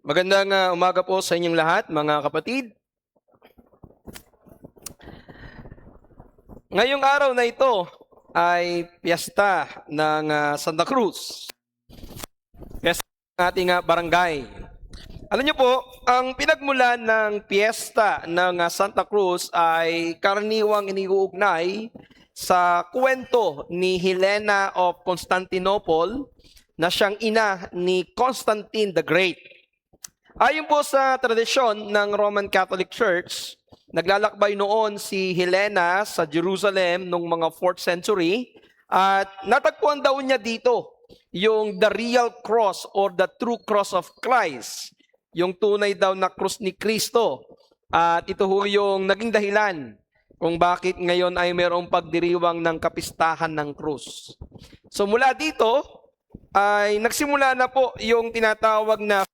Magandang umaga po sa inyong lahat, mga kapatid. Ngayong araw na ito ay piyesta ng Santa Cruz. Piyesta ng ating barangay. Alam niyo po, ang pinagmulan ng piyesta ng Santa Cruz ay karaniwang iniuugnay sa kwento ni Helena of Constantinople na siyang ina ni Constantine the Great. Ayon po sa tradisyon ng Roman Catholic Church, naglalakbay noon si Helena sa Jerusalem noong mga 4th century at natagpuan daw niya dito yung the real cross or the true cross of Christ, yung tunay daw na krus ni Kristo. At ito ho yung naging dahilan kung bakit ngayon ay mayroong pagdiriwang ng kapistahan ng krus. So mula dito ay nagsimula na po yung tinatawag na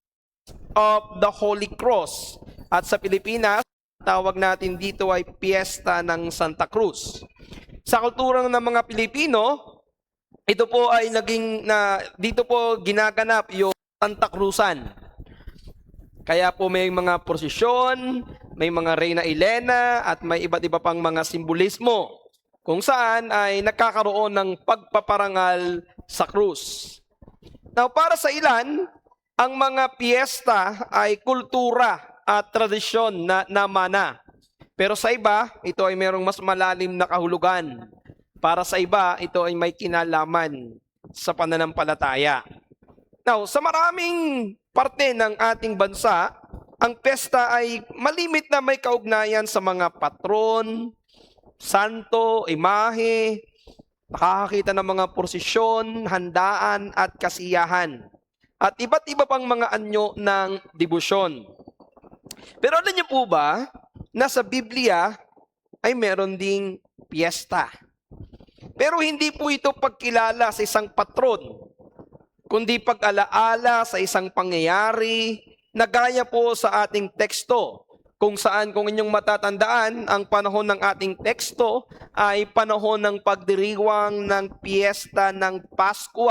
of the Holy Cross. At sa Pilipinas, tawag natin dito ay Piyesta ng Santa Cruz. Sa kultura ng mga Pilipino, ito po ay dito po ginaganap yung Santa Cruzan. Kaya po may mga prosesyon, may mga Reyna Elena, at may iba't iba pang mga simbolismo kung saan ay nagkakaroon ng pagpaparangal sa krus. Now, para sa ilan, ang mga piyesta ay kultura at tradisyon na namana. Pero sa iba, ito ay mayroong mas malalim na kahulugan. Para sa iba, ito ay may kinalaman sa pananampalataya. Now, sa maraming parte ng ating bansa, ang piyesta ay malimit na may kaugnayan sa mga patron, santo, imahe, nakakakita ng mga prosesyon, handaan at kasiyahan. At iba't iba pang mga anyo ng debosyon. Pero alam niyo po ba na sa Biblia ay meron ding piyesta? Pero hindi po ito pagkilala sa isang patron, kundi pag-alaala sa isang pangyayari na gaya po sa ating teksto. Kung saan, kung inyong matatandaan, ang panahon ng ating teksto ay panahon ng pagdiriwang ng piyesta ng Pasko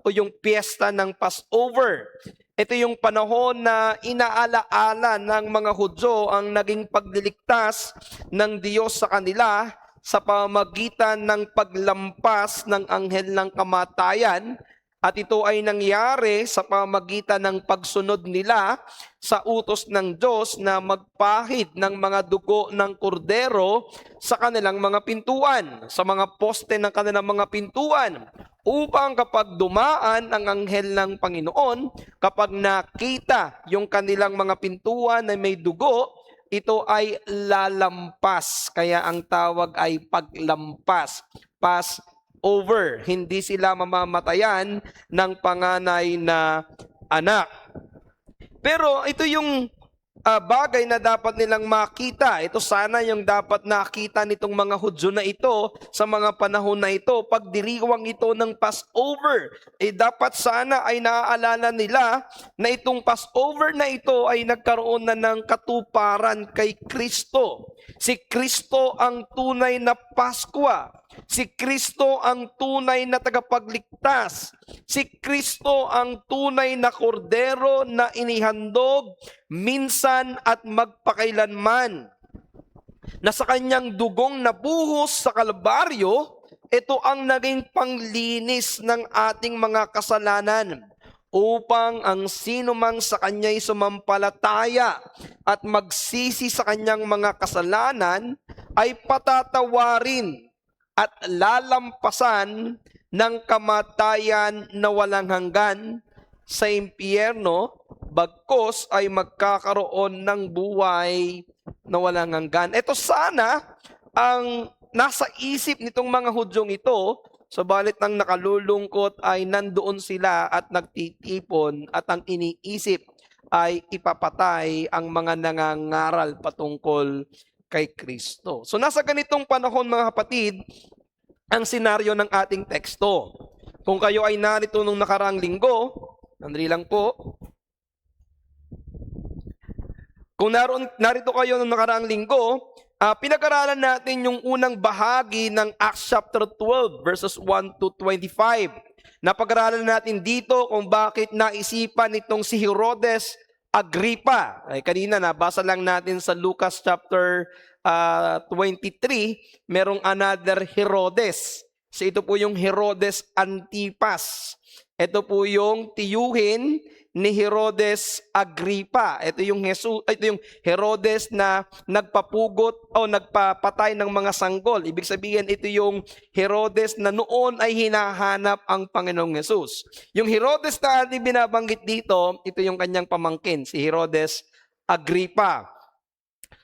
o yung piyesta ng Passover. Ito yung panahon na inaalaala ng mga Hudyo ang naging pagliligtas ng Diyos sa kanila sa pamamagitan ng paglampas ng anghel ng kamatayan. At ito ay nangyari sa pamamagitan ng pagsunod nila sa utos ng Diyos na magpahid ng mga dugo ng kordero sa kanilang mga pintuan, sa mga poste ng kanilang mga pintuan, upang kapag dumaan ang anghel ng Panginoon, kapag nakita yung kanilang mga pintuan na may dugo, ito ay lalampas. Kaya ang tawag ay paglampas. Over, hindi sila mamamatayan ng panganay na anak. Pero ito yung bagay na dapat nilang makita. Ito sana yung dapat nakita nitong mga Hudyo na ito sa mga panahon na ito. Pagdiriwang ito ng Passover, dapat sana ay naaalala nila na itong Passover na ito ay nagkaroon na ng katuparan kay Kristo. Si Kristo ang tunay na Pasko. Si Kristo ang tunay na tagapagligtas. Si Kristo ang tunay na kordero na inihandog minsan at magpakailanman. Na sa kanyang dugong nabuhos sa Kalbaryo, ito ang naging panglinis ng ating mga kasalanan upang ang sinumang sa kanya'y sumampalataya at magsisi sa kanyang mga kasalanan ay patatawarin at lalampasan ng kamatayan na walang hanggan sa impyerno, bagkos ay magkakaroon ng buhay na walang hanggan. Ito sana ang nasa isip nitong mga Hudyong ito, subalit nang nakalulungkot ay nandoon sila at nagtitipon at ang iniisip ay ipapatay ang mga nangangaral patungkol kay Kristo. So nasa ganitong panahon mga kapatid, ang senaryo ng ating teksto. Kung kayo ay narito nung nakaraang linggo, nandali lang po. Kung narito kayo nung nakaraang linggo, pinag-aralan natin yung unang bahagi ng Acts chapter 12 verses 1 to 25. Napag-aralan natin dito kung bakit naisipan nitong si Herodes Agripa. Ay, kanina nabasa lang natin sa Lucas chapter 23, merong another Herodes. So ito po yung Herodes Antipas. Ito po yung tiyuhin ni Herodes Agripa. Ito yung Herodes na nagpapugot o nagpapatay ng mga sanggol. Ibig sabihin, ito yung Herodes na noon ay hinahanap ang Panginoong Hesus. Yung Herodes na ating binabanggit dito, ito yung kanyang pamangkin, si Herodes Agripa.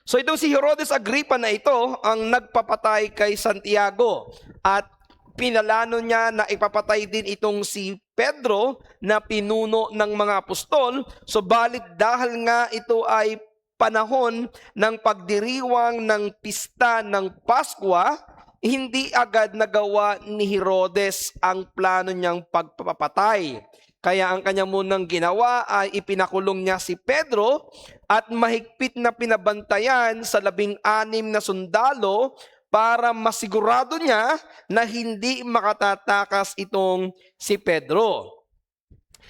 So itong si Herodes Agripa na ito ang nagpapatay kay Santiago at pinalano niya na ipapatay din itong si Pedro na pinuno ng mga apostol. Subalit dahil nga ito ay panahon ng pagdiriwang ng pista ng Paskwa, hindi agad nagawa ni Herodes ang plano niyang pagpapatay. Kaya ang kanya munang ginawa ay ipinakulong niya si Pedro at mahigpit na pinabantayan sa 16 na sundalo para masigurado niya na hindi makatatakas itong si Pedro.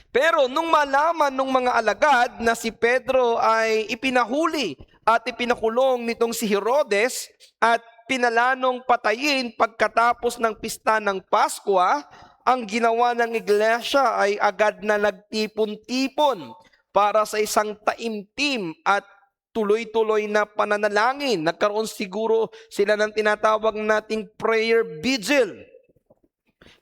Pero nung malaman ng mga alagad na si Pedro ay ipinahuli at ipinakulong nitong si Herodes at pinalanong patayin pagkatapos ng pista ng Paskwa, ang ginawa ng iglesia ay agad na nagtipon-tipon para sa isang taimtim at tuloy-tuloy na pananalangin. Nagkaroon siguro sila ng tinatawag nating prayer vigil.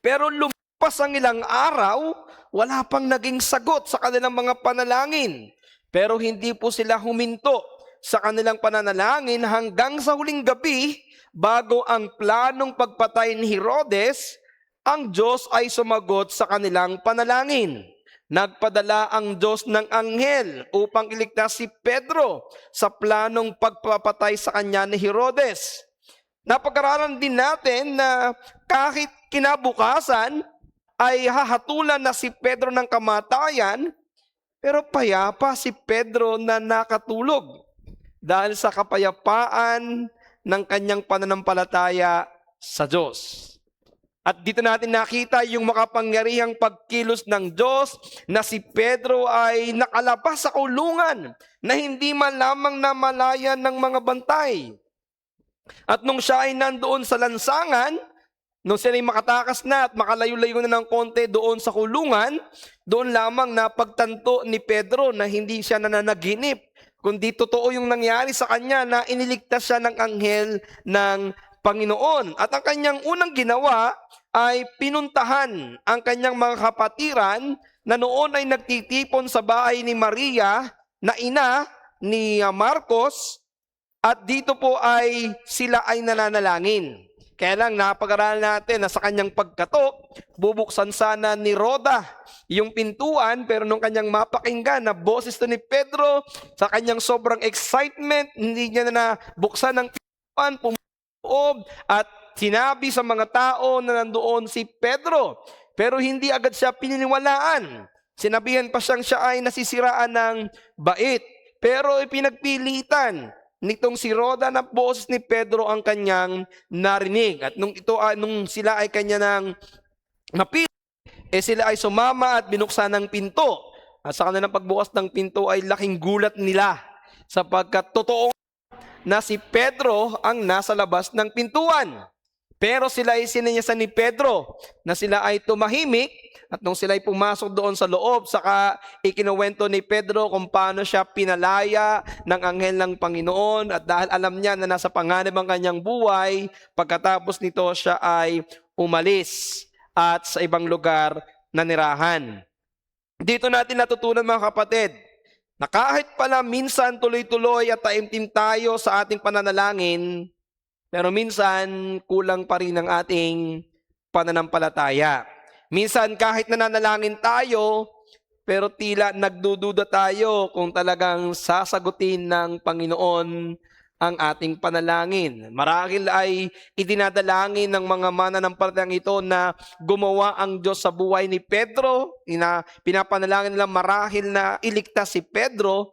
Pero lumipas ang ilang araw, wala pang naging sagot sa kanilang mga panalangin. Pero hindi po sila huminto sa kanilang pananalangin hanggang sa huling gabi, bago ang planong pagpatay ni Herodes, ang Diyos ay sumagot sa kanilang panalangin. Nagpadala ang Diyos ng anghel upang iligtas si Pedro sa planong pagpapatay sa kanya ni Herodes. Napag-aralan din natin na kahit kinabukasan ay hahatulan na si Pedro ng kamatayan, pero payapa si Pedro na nakatulog dahil sa kapayapaan ng kanyang pananampalataya sa Diyos. At dito natin nakita yung makapangyarihang pagkilos ng Diyos na si Pedro ay nakalabas sa kulungan na hindi man lamang namalayan ng mga bantay. At nung siya ay nandoon sa lansangan, nung siya ay makatakas na at makalayo-layo na ng konti doon sa kulungan, doon lamang napagtanto ni Pedro na hindi siya nananaginip, kundi totoo yung nangyari sa kanya na iniligtas siya ng anghel ng Panginoon. At ang kanyang unang ginawa ay pinuntahan ang kanyang mga kapatiran na noon ay nagtitipon sa bahay ni Maria na ina ni Marcos, at dito po ay sila ay nananalangin. Kaya lang napag-aralan natin na sa kanyang pagkatok, bubuksan sana ni Roda yung pintuan, pero nung kanyang mapakinggan na boses to ni Pedro, sa kanyang sobrang excitement, hindi niya na buksan ang pintuan, pumoob at sinabi sa mga tao na nandoon si Pedro. Pero hindi agad siya pininiwalaan. Sinabihan pa siyang siya ay nasisiraan ng bait. Pero ipinagpilitan nitong si Roda na boses ni Pedro ang kanyang narinig. At nung sila ay kanya nang napili, sila ay sumama at binuksan ng pinto. At sa kanilang pagbukas ng pinto ay laking gulat nila, sapagkat totoo na si Pedro ang nasa labas ng pintuan. Pero sila ay sinenyasan ni Pedro na sila ay tumahimik, at nung sila ay pumasok doon sa loob, saka ikinuwento ni Pedro kung paano siya pinalaya ng anghel ng Panginoon, at dahil alam niya na nasa panganib ang kanyang buhay, pagkatapos nito siya ay umalis at sa ibang lugar nanirahan. Dito natin natutunan, mga kapatid, na kahit pala minsan tuloy-tuloy at taimtim tayo sa ating pananalangin, pero minsan kulang pa rin ang ating pananampalataya. Minsan kahit nananalangin tayo, pero tila nagdududa tayo kung talagang sasagutin ng Panginoon ang ating panalangin. Marahil ay idinadalangin ng mga mananampalatayang ito na gumawa ang Diyos sa buhay ni Pedro. Pinapanalangin nila marahil na iligtas si Pedro.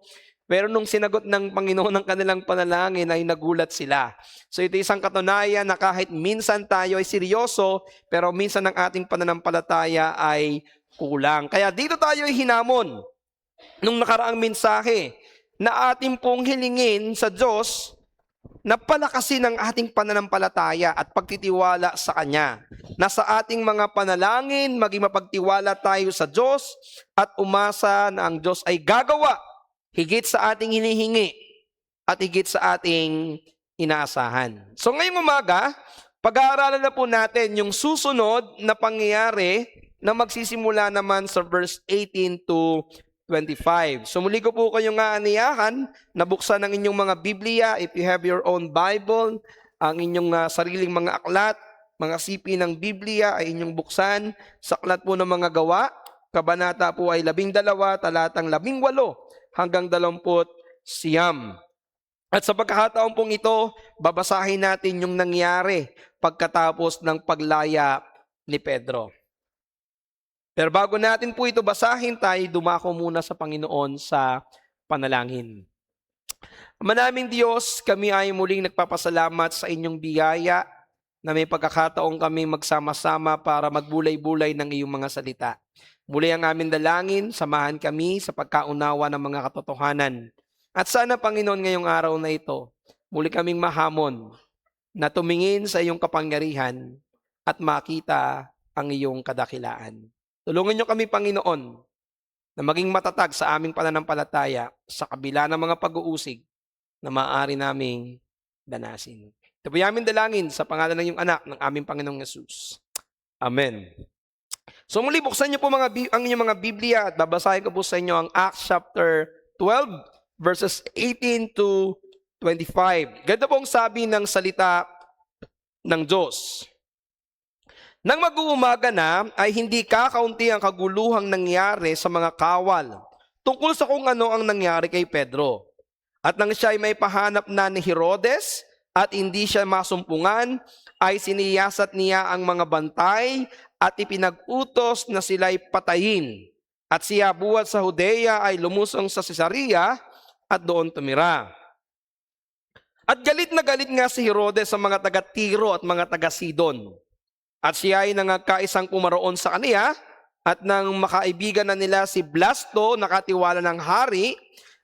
Pero nung sinagot ng Panginoon ang kanilang panalangin ay nagulat sila. So ito isang katunayan na kahit minsan tayo ay seryoso, pero minsan ang ating pananampalataya ay kulang. Kaya dito tayo ay hinamon nung nakaraang mensahe na ating pong hilingin sa Diyos na palakasin ang ating pananampalataya at pagtitiwala sa Kanya. Na sa ating mga panalangin, maging mapagtiwala tayo sa Diyos at umasa na ang Diyos ay gagawa higit sa ating hinihingi at higit sa ating inaasahan. So ngayong umaga, pag-aaralan na po natin yung susunod na pangyayari na magsisimula naman sa verse 18 to 25. So muli ko po kayong aaniyahan na buksan ang inyong mga Biblia. If you have your own Bible, ang inyong sariling mga aklat, mga sipi ng Biblia ay inyong buksan sa aklat po ng mga gawa. Kabanata po ay 12, talatang 18 hanggang 29. At sa pagkakataon pong ito, babasahin natin yung nangyari pagkatapos ng paglaya ni Pedro. Pero bago natin po ito basahin, tayo dumako muna sa Panginoon sa panalangin. Ama naming Diyos, kami ay muling nagpapasalamat sa inyong biyaya na may pagkakataong kami magsama-sama para magbulay-bulay ng iyong mga salita. Muli ang aming dalangin, samahan kami sa pagkaunawa ng mga katotohanan. At sana, Panginoon, ngayong araw na ito, muli kaming mahamon na tumingin sa iyong kapangyarihan at makita ang iyong kadakilaan. Tulungan niyo kami, Panginoon, na maging matatag sa aming pananampalataya sa kabila ng mga pag-uusig na maaari naming danasin. Ito po aming dalangin sa pangalan ng iyong anak, ng aming Panginoong Yesus. Amen. So muli, buksan niyo po ang inyong mga Biblia at babasahin ko po sa inyo ang Acts chapter 12, verses 18 to 25. Ganito pong sabi ng salita ng Diyos. Nang mag-uumaga na, ay hindi kakaunti ang kaguluhang nangyari sa mga kawal tungkol sa kung ano ang nangyari kay Pedro. At nang siya ay may pahanap na ni Herodes at hindi siya masumpungan, ay siniyasat niya ang mga bantay at ipinag-utos na sila'y patayin. At siya buwat sa Judea ay lumusong sa Cesarea at doon tumira. At galit na galit nga si Herodes sa mga taga-Tiro at mga taga-Sidon. At siya ay nangagkaisang pumaroon sa kaniya, at nang makaibigan na nila si Blasto, nakatiwala ng hari,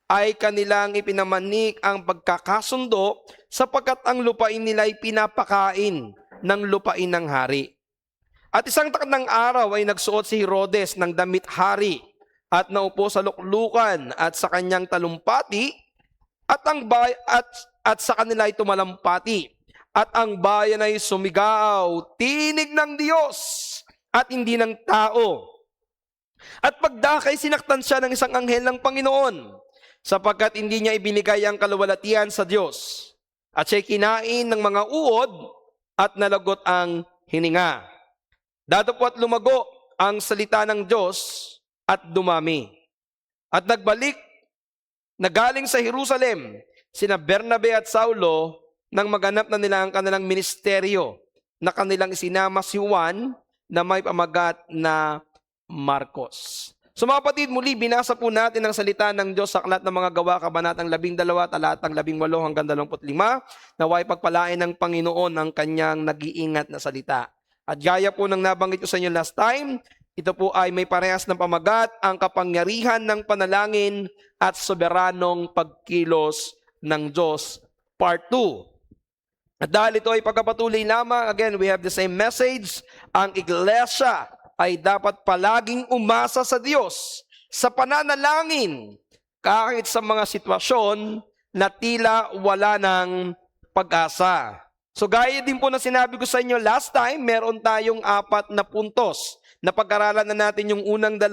ay kanilang ipinamanik ang pagkakasundo sapagkat ang lupain nila ay pinapakain ng lupain ng hari. At isang takdang araw ay nagsuot si Herodes ng damit hari at naupo sa luklukan at sa kanyang talumpati at sa kanila ay tumalampati. At ang bayan ay sumigaw, tinig ng Diyos at hindi ng tao. At pagdakay sinaktan siya ng isang anghel ng Panginoon, sapagkat hindi niya ibinigay ang kaluwalhatian sa Diyos. At siya'y kinain ng mga uod at nalagot ang hininga. Dadapo at lumago ang salita ng Diyos at dumami. At nagbalik na galing sa Jerusalem sina Bernabe at Saulo nang maganap na nila ang kanilang ministeryo na kanilang isinama si Juan na may pamagat na Marcos. So mga kapatid, muli binasa po natin ang salita ng Diyos sa aklat ng mga gawa, kabanatang 12, talatang 18 hanggang 25, naway pagpalain ng Panginoon ang kanyang nag-iingat na salita. At gaya po ng nabanggit ko sa inyo last time, ito po ay may parehas ng pamagat, ang kapangyarihan ng panalangin at soberanong pagkilos ng Diyos, part 2. At dahil ito ay pagkapatuloy lamang, again, we have the same message. Ang iglesia ay dapat palaging umasa sa Diyos sa pananalangin kahit sa mga sitwasyon na tila wala ng pag-asa. So gaya din po na sinabi ko sa inyo last time, meron tayong 4 na puntos. Napag-aralan na natin yung unang 2,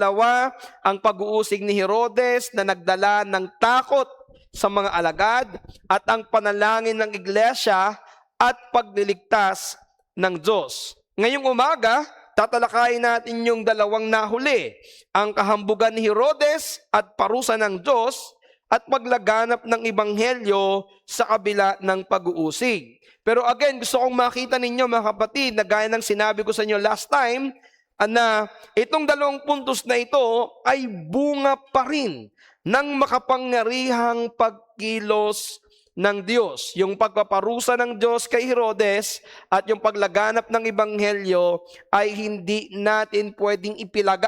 ang pag-uusig ni Herodes na nagdala ng takot sa mga alagad at ang panalangin ng iglesia at pagliligtas ng Diyos. Ngayong umaga, tatalakayin natin yung 2 nahuli, ang kahambugan ni Herodes at parusa ng Diyos at paglaganap ng ebanghelyo sa kabila ng pag-uusig. Pero again, gusto kong makita ninyo mga kapatid na gaya ng sinabi ko sa inyo last time, na itong dalawang puntos na ito ay bunga pa rin ng makapangyarihang pagkilos ng Diyos. Yung pagpaparusa ng Diyos kay Herodes at yung paglaganap ng Ebanghelyo ay hindi natin pwedeng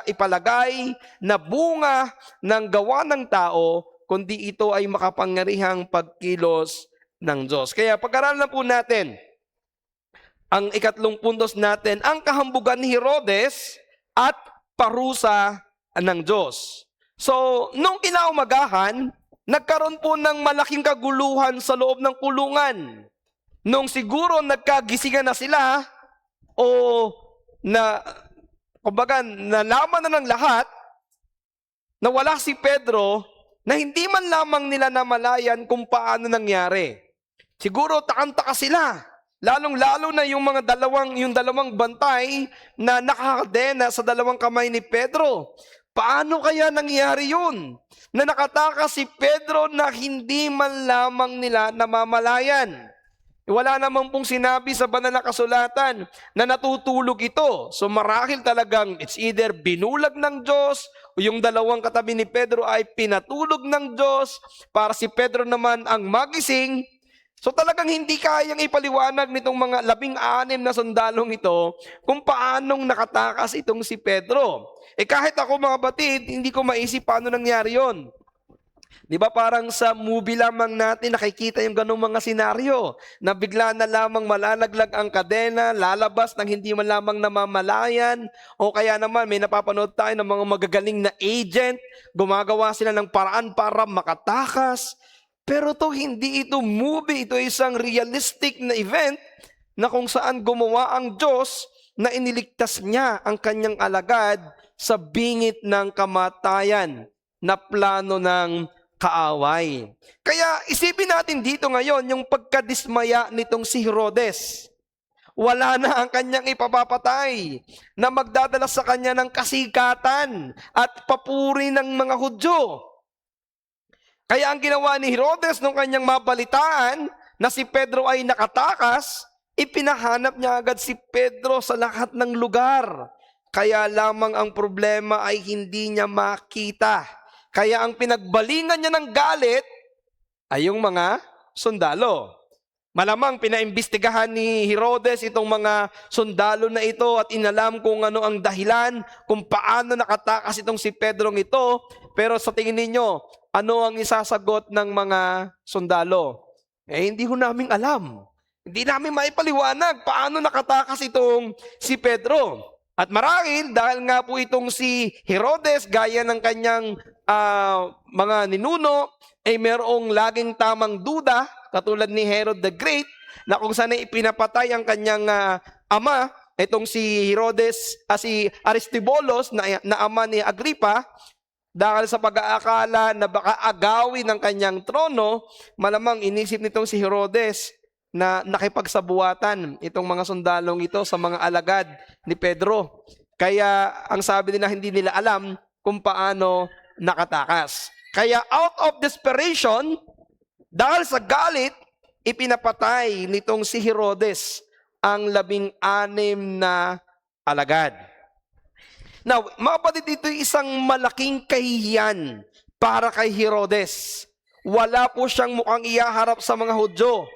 ipalagay na bunga ng gawa ng tao, kundi ito ay makapangyarihang pagkilos ng Diyos. Kaya pag-aralan po natin ang ikatlong puntos natin, ang kahambugan ni Herodes at parusa ng Diyos. So, nung kinaumagahan, nagkaroon po ng malaking kaguluhan sa loob ng kulungan. Nung siguro nagkagisingan na sila o na, kumbaga, nalaman na ng lahat na wala si Pedro, na hindi man lamang nila namalayan kung paano nangyari. Siguro takang-taka sila. Lalong-lalo na yung dalawang bantay na nakakadena sa dalawang kamay ni Pedro. Paano kaya nangyari yun? Na nakatakas si Pedro na hindi man lamang nila namamalayan. Wala naman pong sinabi sa banal na kasulatan na natutulog ito. So marahil talagang it's either binulag ng Diyos o yung dalawang katabi ni Pedro ay pinatulog ng Diyos para si Pedro naman ang magising. So talagang hindi kayang ipaliwanag nitong mga 16 na sundalong ito kung paanong nakatakas itong si Pedro. Kahit ako mga batid, hindi ko maisip paano nangyari yon. Di ba parang sa movie lamang natin nakikita yung ganung mga senaryo na bigla na lamang malalaglag ang kadena, lalabas ng hindi man lamang namamalayan, o kaya naman may napapanood tayo ng mga magagaling na agent, gumagawa sila ng paraan para makatakas. Pero hindi ito movie, ito isang realistic na event na kung saan gumawa ang Diyos na iniligtas niya ang kanyang alagad sa bingit ng kamatayan na plano ng kaaway. Kaya isipin natin dito ngayon yung pagkadismaya nitong si Herodes. Wala na ang kanyang ipapapatay na magdadala sa kanya ng kasikatan at papuri ng mga Hudyo. Kaya ang ginawa ni Herodes nung kanyang mabalitaan na si Pedro ay nakatakas, ipinahanap niya agad si Pedro sa lahat ng lugar. Kaya lamang ang problema ay hindi niya makita. Kaya ang pinagbalingan niya ng galit ay yung mga sundalo. Malamang pinaimbestigahan ni Herodes itong mga sundalo na ito at inalam kung ano ang dahilan, kung paano nakatakas itong si Pedrong ito. Pero sa tingin ninyo, ano ang isasagot ng mga sundalo? Hindi ko namin alam. Hindi namin maipaliwanag paano nakatakas itong si Pedro. At marahil, dahil nga po itong si Herodes, gaya ng kanyang mga ninuno, ay merong laging tamang duda, katulad ni Herod the Great, na kung saan ay ipinapatay ang kanyang ama, itong si Herodes, si Aristibolos, na ama ni Agrippa, dahil sa pag-aakala na baka agawin ng kanyang trono, malamang inisip nitong si Herodes na nakipagsabuatan itong mga sundalong ito sa mga alagad ni Pedro. Kaya ang sabi nila, hindi nila alam kung paano nakatakas. Kaya out of desperation, dahil sa galit, ipinapatay nitong si Herodes ang 16 na alagad. Now, mga kapatid, ito isang malaking kahihiyan para kay Herodes. Wala po siyang mukhang iyaharap sa mga Hudyo.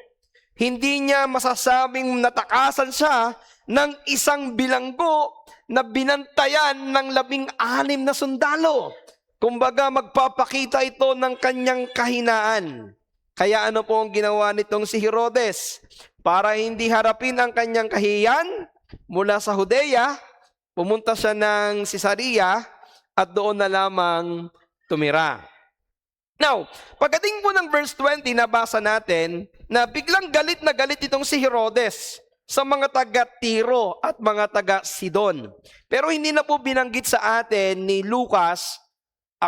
Hindi niya masasabing natakasan siya ng isang bilanggo na binantayan ng 16 na sundalo. Kumbaga, magpapakita ito ng kanyang kahinaan. Kaya ano po ang ginawa nitong si Herodes? Para hindi harapin ang kanyang kahihiyan, mula sa Judea, pumunta siya ng Caesarea at doon na lamang tumira. Now, pagdating po ng verse 20, nabasa natin na biglang galit na galit itong si Herodes sa mga taga-Tiro at mga taga-Sidon. Pero hindi na po binanggit sa atin ni Lucas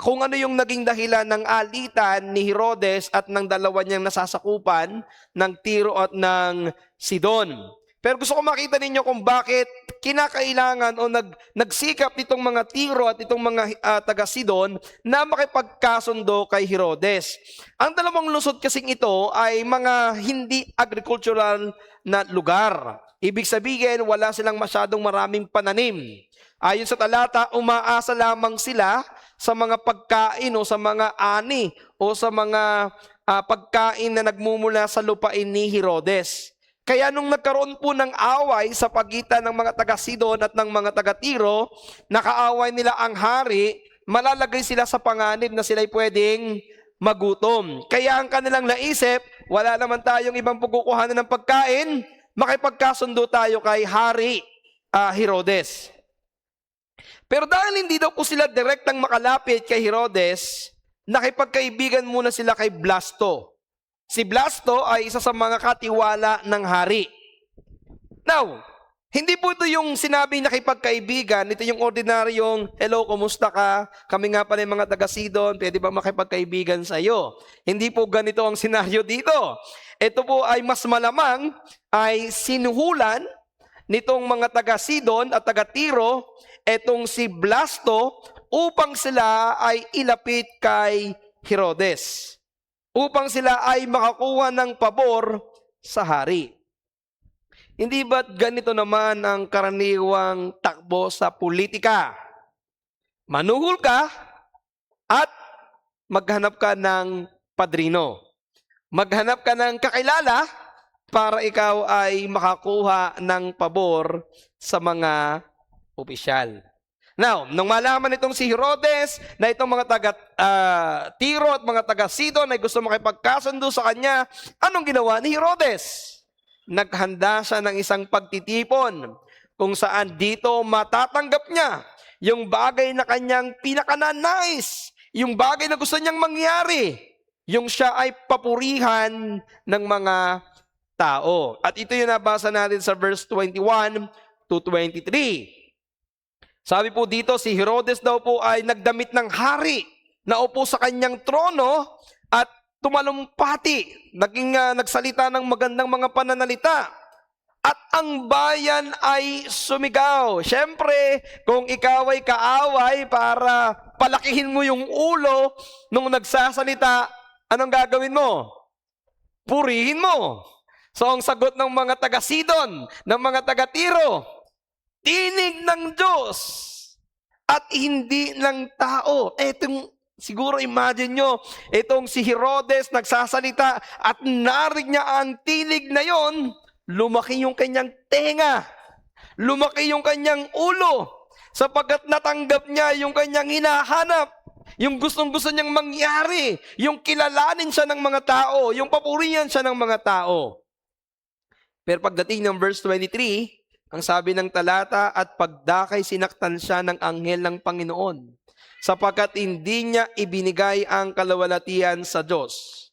kung ano yung naging dahilan ng alitan ni Herodes at ng dalawa niyang nasasakupan ng Tiro at ng Sidon. Pero gusto ko makita ninyo kung bakit kinakailangan o nagsikap itong mga Tiro at itong mga taga-Sidon na makipagkasundo kay Herodes. Ang dalawang lungsod kasing ito ay mga hindi agricultural na lugar. Ibig sabihin, wala silang masyadong maraming pananim. Ayon sa talata, umaasa lamang sila sa mga pagkain o sa mga ani o sa mga pagkain na nagmumula sa lupain ni Herodes. Kaya nung nagkaroon po ng away sa pagitan ng mga taga-Sidon at ng mga taga-Tiro, nakaaway nila ang hari, malalagay sila sa panganib na sila'y pwedeng magutom. Kaya ang kanilang naisip, wala naman tayong ibang pagkukuhanan ng pagkain, makipagkasundo tayo kay Hari Herodes. Pero dahil hindi daw po sila direktang makalapit kay Herodes, nakipagkaibigan muna sila kay Blasto. Si Blasto ay isa sa mga katiwala ng hari. Now, hindi po ito yung sinabi nakipagkaibigan, ito yung ordinaryong, hello, kumusta ka? Kami nga pala yung mga taga-Sidon, pwede ba makipagkaibigan sa iyo? Hindi po ganito ang senaryo dito. Ito po ay mas malamang ay sinuhulan nitong mga taga-Sidon at taga-Tiro, etong si Blasto, upang sila ay ilapit kay Herodes. Upang sila ay makakuha ng pabor sa hari. Hindi ba't ganito naman ang karaniwang takbo sa politika? Manuhol ka at maghanap ka ng padrino. Maghanap ka ng kakilala para ikaw ay makakuha ng pabor sa mga opisyal. Now, nung malaman itong si Herodes na itong mga taga-Tiro at mga taga-Sidon ay gusto makipagkasundo sa kanya, anong ginawa ni Herodes? Naghanda siya ng isang pagtitipon kung saan dito matatanggap niya yung bagay na kanyang pinakananais, yung bagay na gusto niyang mangyari, yung siya ay papurihan ng mga tao. At ito yung nabasa natin sa verse 21 to 23. Sabi po dito, si Herodes daw po ay nagdamit ng hari, naupo sa kanyang trono at tumalumpati, nagsalita ng magandang mga pananalita. At ang bayan ay sumigaw. Siyempre, kung ikaw ay kaaway para palakihin mo yung ulo nung nagsasalita, anong gagawin mo? Purihin mo. So ang sagot ng mga taga-Sidon, ng mga taga-Tiro, tinig ng Diyos at hindi ng tao. Etong siguro imagine nyo, itong si Herodes nagsasalita at narinig niya ang tinig na yon, lumaki yung kanyang tenga, lumaki yung kanyang ulo, sapagkat natanggap niya yung kanyang hinahanap, yung gustong-gusto niyang mangyari, yung kilalanin siya ng mga tao, yung papurihan siya ng mga tao. Pero pagdating ng verse 23, ang sabi ng talata, at pagdakay sinaktan siya ng anghel ng Panginoon, sapagkat hindi niya ibinigay ang kalawalatian sa Diyos,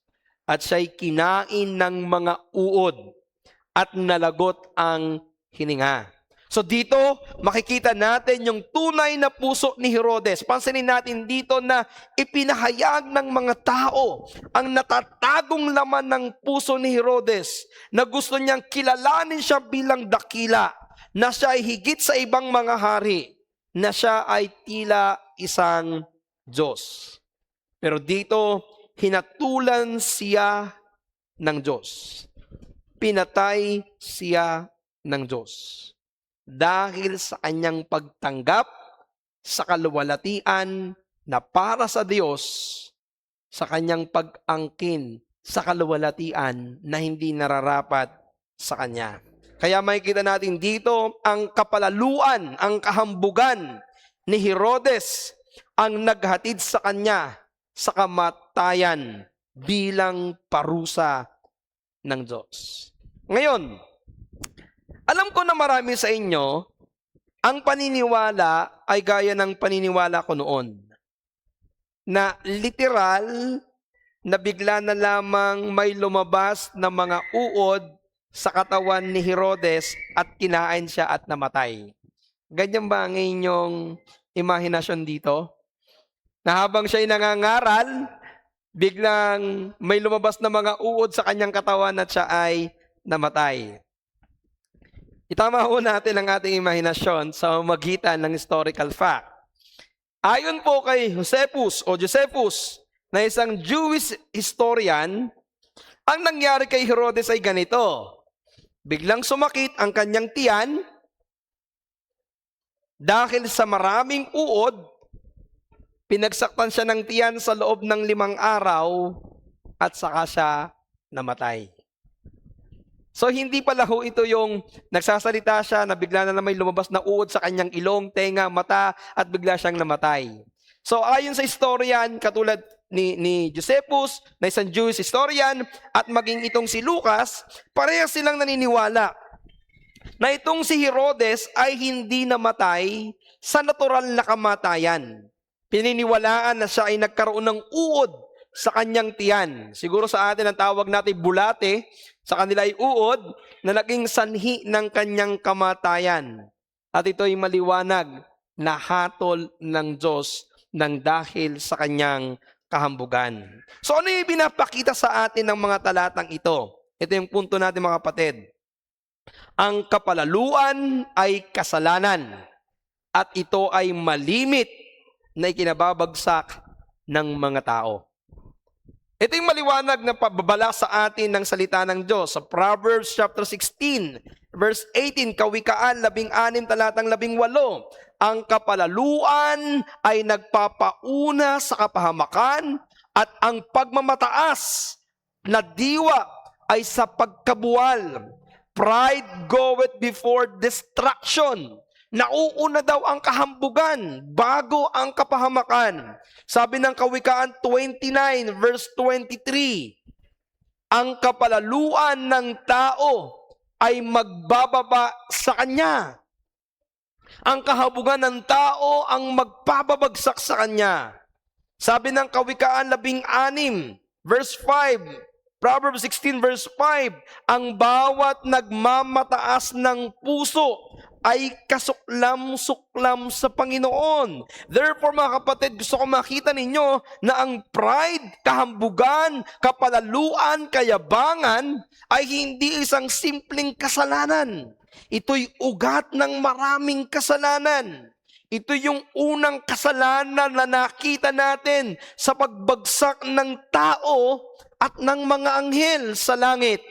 at siya'y kinain ng mga uod, at nalagot ang hininga. So dito, makikita natin yung tunay na puso ni Herodes. Pansinin natin dito na ipinahayag ng mga tao ang natatagong laman ng puso ni Herodes, na gusto niyang kilalanin siya bilang dakila, na siya ay higit sa ibang mga hari, na siya ay tila isang Diyos. Pero dito, hinatulan siya ng Diyos. Pinatay siya ng Diyos. Dahil sa kanyang pagtanggap sa kaluwalhatian na para sa Diyos, sa kanyang pag-angkin sa kaluwalhatian na hindi nararapat sa kanya. Kaya makikita natin dito ang kapalaluan, ang kahambugan ni Herodes ang naghatid sa kanya sa kamatayan bilang parusa ng Diyos. Ngayon, alam ko na marami sa inyo, ang paniniwala ay gaya ng paniniwala ko noon, na literal na bigla na lamang may lumabas na mga uod sa katawan ni Herodes at kinain siya at namatay. Ganyan ba ang inyong imahinasyon dito? Na habang siya'y nangangaral, biglang may lumabas na mga uod sa kanyang katawan at siya ay namatay. Itama ho natin ang ating imahinasyon sa magitan ng historical fact. Ayon po kay Josephus, na isang Jewish historian, ang nangyari kay Herodes ay ganito. Biglang sumakit ang kanyang tiyan, Dahil sa maraming uod, pinagsaktan siya ng tiyan sa loob ng 5 araw at saka siya namatay. So hindi pala ho ito yung nagsasalita siya na bigla na may lumabas na uod sa kanyang ilong, tenga, mata at bigla siyang namatay. So ayon sa historian, katulad ni Josephus, na isang Jewish historian, at maging itong si Lucas, parehas silang naniniwala na itong si Herodes ay hindi namatay sa natural na kamatayan. Pininiwalaan na siya ay nagkaroon ng uod sa kanyang tiyan. Siguro sa atin ang tawag natin bulate, sa kanila ay uod na naging sanhi ng kanyang kamatayan. At ito ay maliwanag na hatol ng Diyos ng dahil sa kanyang kahambugan. So ano yung pinapakita sa atin ng mga talatang ito? Ito yung punto natin mga kapatid. Ang kapalaluan ay kasalanan at ito ay malimit na ikinababagsak ng mga tao. Ito yung maliwanag na pababala sa atin ng salita ng Diyos. Sa Proverbs chapter 16, verse 18, Kawikaan 16, talatang 18, ang kapalaluan ay nagpapauna sa kapahamakan at ang pagmamataas na diwa ay sa pagkabuwal. Pride goeth before destruction. Nauuna daw ang kahambugan bago ang kapahamakan. Sabi ng Kawikaan 29 verse 23, ang kapalaluan ng tao ay magbababa sa kanya. Ang kahabugan ng tao ang magpapabagsak sa kanya. Sabi ng Kawikaan 16 verse 5, Proverbs 16 verse 5, ang bawat nagmamataas ng puso ay kasuklam-suklam sa Panginoon. Therefore mga kapatid, gusto ko makita ninyo na ang pride, kahambugan, kapalaluan, kayabangan ay hindi isang simpleng kasalanan. Ito'y ugat ng maraming kasalanan. Ito yung unang kasalanan na nakita natin sa pagbagsak ng tao at ng mga anghel sa langit.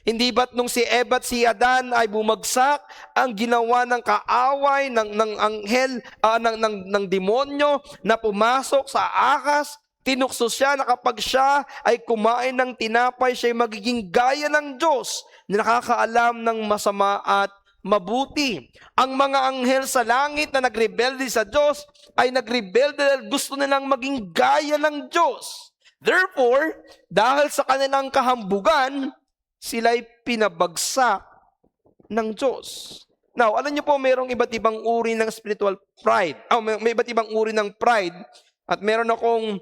Hindi ba't nung si Eva at si Adan ay bumagsak, ang ginawa ng kaaway ng anghel, ng demonyo na pumasok sa ahas, tinukso siya na kapag siya ay kumain ng tinapay, siya ay magiging gaya ng Diyos na nakakaalam ng masama at mabuti. Ang mga anghel sa langit na nagrebelde sa Diyos ay nagrebelde dahil gusto nilang maging gaya ng Diyos. Therefore, dahil sa kanilang kahambugan, sila'y pinabagsak ng Diyos. Now, alam niyo po, mayroong iba't ibang uri ng spiritual pride. May iba't ibang uri ng pride. At meron akong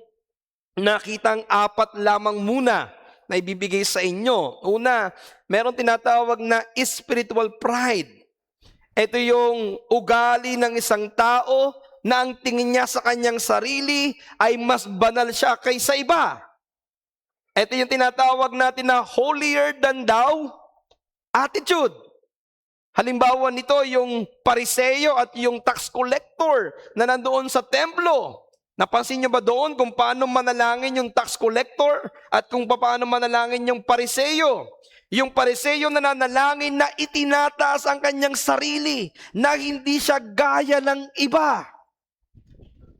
nakitang 4 lamang muna na ibibigay sa inyo. Una, meron tinatawag na spiritual pride. Ito yung ugali ng isang tao na ang tingin niya sa kanyang sarili ay mas banal siya kaysa iba. Ito yung tinatawag natin na holier than thou attitude. Halimbawa nito yung Pariseo at yung tax collector na nandoon sa templo. Napansin niyo ba doon kung paano manalangin yung tax collector at kung paano manalangin yung Pariseo? Yung Pariseo na nanalangin na itinataas ang kanyang sarili na hindi siya gaya ng iba.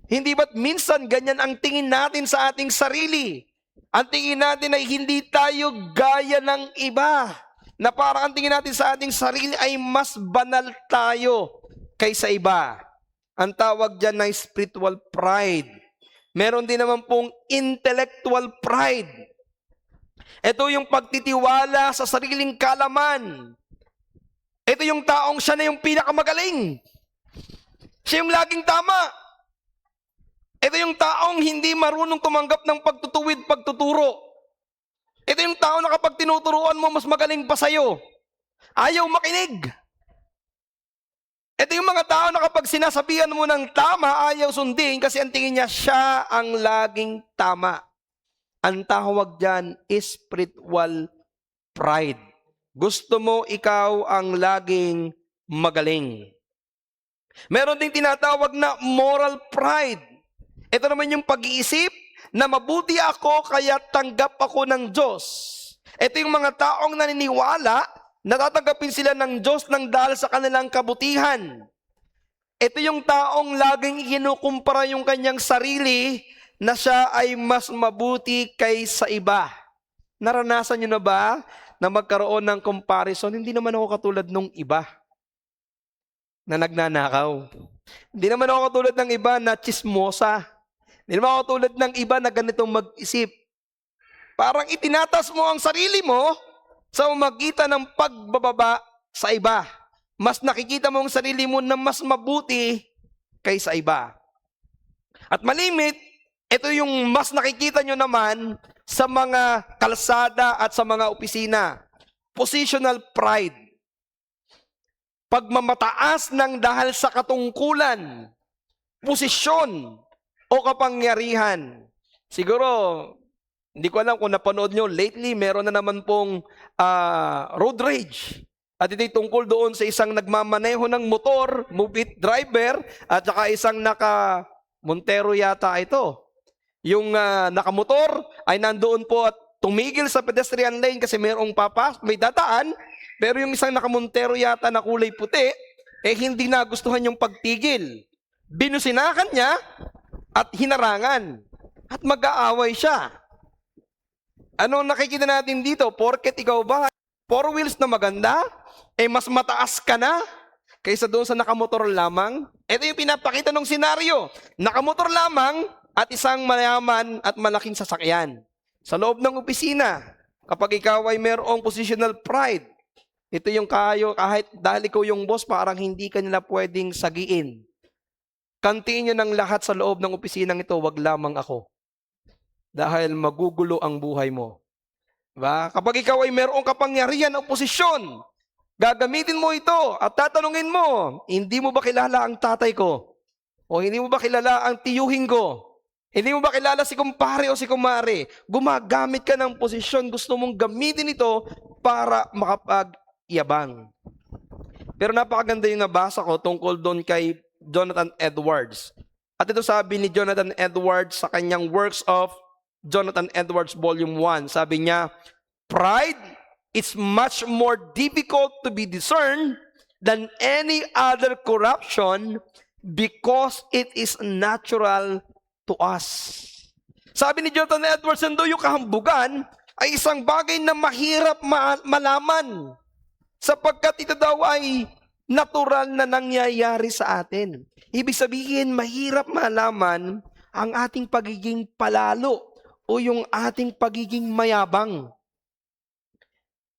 Hindi ba't minsan ganyan ang tingin natin sa ating sarili? Ang tingin natin ay hindi tayo gaya ng iba. Na parang ang tingin natin sa ating sarili ay mas banal tayo kaysa iba. Ang tawag dyan na spiritual pride. Meron din naman pong intellectual pride. Ito yung pagtitiwala sa sariling kalaman. Ito yung taong siya na yung pinakamagaling. Siya yung laging tama. Ito yung taong hindi marunong tumanggap ng pagtutuwid, pagtuturo. Ito yung tao na kapag tinuturuan mo, mas magaling pa sa'yo. Ayaw makinig. Ito yung mga tao na kapag sinasabihan mo ng tama, ayaw sundin kasi ang tingin niya siya ang laging tama. Ang tawag dyan is spiritual pride. Gusto mo ikaw ang laging magaling. Meron ding tinatawag na moral pride. Ito naman yung pag-iisip na mabuti ako kaya tanggap ako ng Diyos. Ito yung mga taong naniniwala na tatanggapin sila ng Diyos ng dahil sa kanilang kabutihan. Ito yung taong laging ikinukumpara yung kanyang sarili na siya ay mas mabuti kaysa iba. Naranasan nyo na ba na magkaroon ng comparison? Hindi naman ako katulad nung iba na nagnanakaw. Hindi naman ako katulad ng iba na chismosa. Hindi naman ako katulad ng iba na ganitong mag-isip. Parang itinatas mo ang sarili mo sa magitan ng pagbababa sa iba. Mas nakikita mo ang sarili mo na mas mabuti kaysa iba. At malimit, ito yung mas nakikita nyo naman sa mga kalsada at sa mga opisina. Positional pride. Pagmamataas ng dahil sa katungkulan, posisyon o kapangyarihan. Siguro, hindi ko alam kung napanood nyo, lately meron na naman pong road rage. At ito'y tungkol doon sa isang nagmamaneho ng motor, move it driver, at saka isang naka-Montero yata ito. Yung nakamotor ay nandoon po at tumigil sa pedestrian lane kasi may dataan, pero yung isang naka-Montero yata na kulay puti, hindi nagustuhan yung pagtigil. Binusinakan niya at hinarangan. At mag-aaway siya. Ano nakikita natin dito? Porket ikaw ba, four wheels na maganda, mas mataas ka na kaysa doon sa nakamotor lamang. Ito yung pinapakita ng senaryo. Nakamotor lamang at isang mayaman at malaking sasakyan. Sa loob ng opisina, kapag ikaw ay mayroong positional pride, ito yung kahit dahil ikaw yung boss, parang hindi ka nila pwedeng sagiin. Kantiin nyo ng lahat sa loob ng opisinang ito, wag lamang ako. Dahil magugulo ang buhay mo. Diba? Kapag ikaw ay mayroong kapangyarihan o posisyon, gagamitin mo ito at tatanungin mo, hindi mo ba kilala ang tatay ko? O hindi mo ba kilala ang tiyuhin ko? Hindi mo ba kilala si kumpare o si kumare? Gumagamit ka ng posisyon, gusto mong gamitin ito para makapag-yabang. Pero napakaganda yung nabasa ko tungkol doon kay Jonathan Edwards. At ito sabi ni Jonathan Edwards sa kanyang Works of Jonathan Edwards Volume 1. Sabi niya, pride is much more difficult to be discerned than any other corruption because it is natural to us. Sabi ni Jonathan Edwards, yung kahambugan ay isang bagay na mahirap malaman sapagkat ito daw ay natural na nangyayari sa atin. Ibig sabihin, mahirap malaman ang ating pagiging palalo o yung ating pagiging mayabang.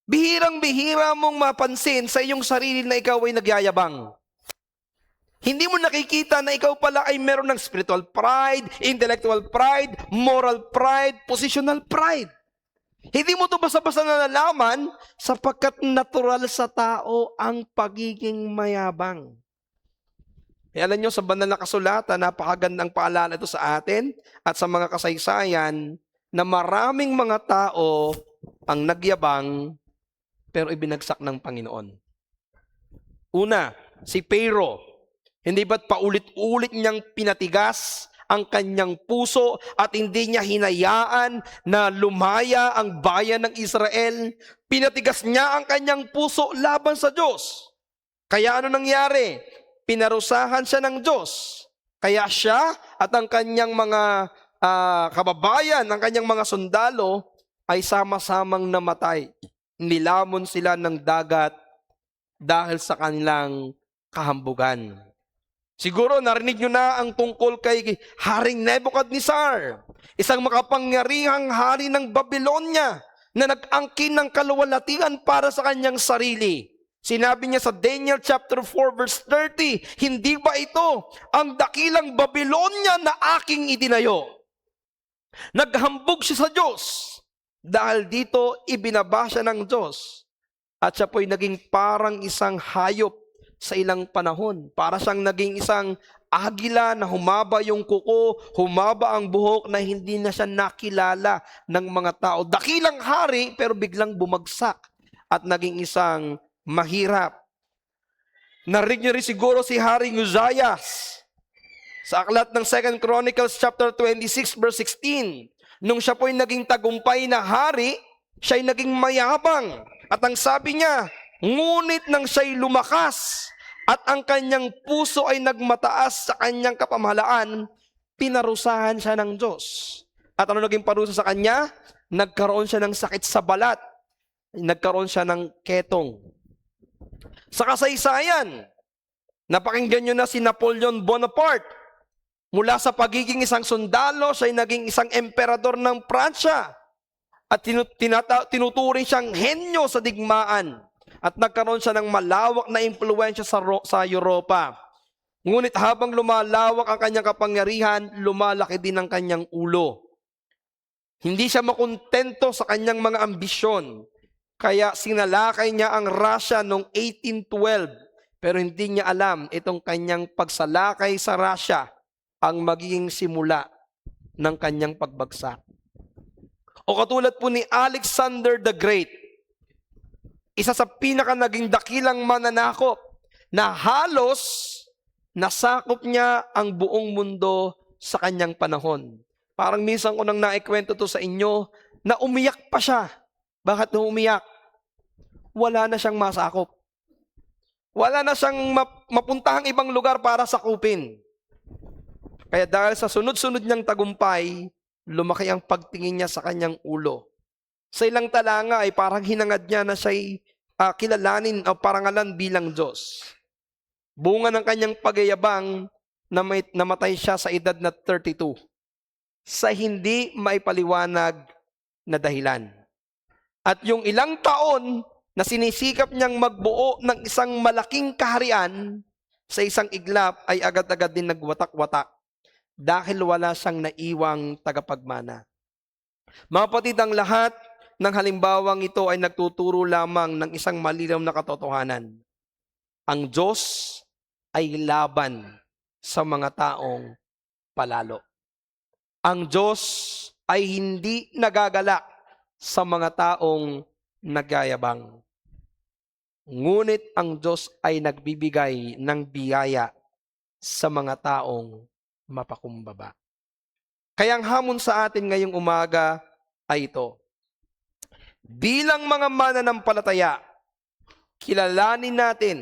Bihirang-bihira mong mapansin sa iyong sarili na ikaw ay nagyayabang. Hindi mo nakikita na ikaw pala ay meron ng spiritual pride, intellectual pride, moral pride, positional pride. Hindi mo ito basta-basta nalalaman sapagkat natural sa tao ang pagiging mayabang. Alam nyo, sa banal na kasulatan, napakagandang paalala ito sa atin at sa mga kasaysayan na maraming mga tao ang nagyabang pero ibinagsak ng Panginoon. Una, si Pharaoh. Hindi ba't paulit-ulit niyang pinatigas ang kanyang puso at hindi niya hinayaan na lumaya ang bayan ng Israel? Pinatigas niya ang kanyang puso laban sa Diyos. Kaya ano nangyari? Pinarusahan siya ng Diyos. Kaya siya at ang kanyang mga kababayan, ang kanyang mga sundalo ay sama-samang namatay. Nilamon sila ng dagat dahil sa kanilang kahambugan. Siguro narinig nyo na ang tungkol kay Haring Nebuchadnezzar, isang makapangyarihang hari ng Babylonia na nag-angkin ng kaluwalhatian para sa kanyang sarili. Sinabi niya sa Daniel chapter 4 verse 30, hindi ba ito ang dakilang Babylonia na aking itinayo? Naghambog siya sa Diyos dahil dito ibinaba siya ng Diyos at siya po'y naging parang isang hayop sa ilang panahon. Para siyang naging isang agila na humaba yung kuko, humaba ang buhok na hindi na siya nakilala ng mga tao. Dakilang hari pero biglang bumagsak at naging isang mahirap. Narinig niyo rin siguro si Haring Uzzias sa aklat ng 2 Chronicles chapter 26 verse 16. Nung siya po'y naging tagumpay na hari, siya'y naging mayabang. At ang sabi niya, ngunit nang siya'y lumakas at ang kanyang puso ay nagmataas sa kanyang kapamahalaan, pinarusahan siya ng Diyos. At ano naging parusa sa kanya? Nagkaroon siya ng sakit sa balat. Nagkaroon siya ng ketong. Sa kasaysayan, napakinggan nyo na si Napoleon Bonaparte. Mula sa pagiging isang sundalo, siya ay naging isang emperador ng Pransya. At tinuturing siyang henyo sa digmaan. At nagkaroon siya ng malawak na impluwensya sa Europa. Ngunit habang lumalawak ang kanyang kapangyarihan, lumalaki din ang kanyang ulo. Hindi siya makontento sa kanyang mga ambisyon. Kaya sinalakay niya ang Russia noong 1812. Pero hindi niya alam itong kanyang pagsalakay sa Russia ang magiging simula ng kanyang pagbagsak. O katulad po ni Alexander the Great, isa sa pinaka naging dakilang mananakop na halos nasakop niya ang buong mundo sa kanyang panahon. Parang minsan ko nang naikwento to sa inyo na umiyak pa siya. Bakit na umiyak? Wala na siyang masakop. Wala na siyang mapuntahang ibang lugar para sakupin. Kaya dahil sa sunod-sunod niyang tagumpay, lumaki ang pagtingin niya sa kanyang ulo. Sa ilang talanga ay parang hinangad niya na siya'y kilalanin o parangalan bilang Diyos. Bunga ng kanyang pagyayabang, namatay siya sa edad na 32 sa hindi maipaliwanag na dahilan. At yung ilang taon na sinisikap niyang magbuo ng isang malaking kaharian sa isang iglap ay agad-agad din nagwatak-watak dahil wala siyang naiwang tagapagmana. Mga kapatid, ang lahat ng halimbawang ito ay nagtuturo lamang ng isang malinaw na katotohanan. Ang Diyos ay laban sa mga taong palalo. Ang Diyos ay hindi nagagalak sa mga taong nagyayabang. Ngunit ang Diyos ay nagbibigay ng biyaya sa mga taong mapakumbaba. Kaya ang hamon sa atin ngayong umaga ay ito. Bilang mga mananampalataya, kilalanin natin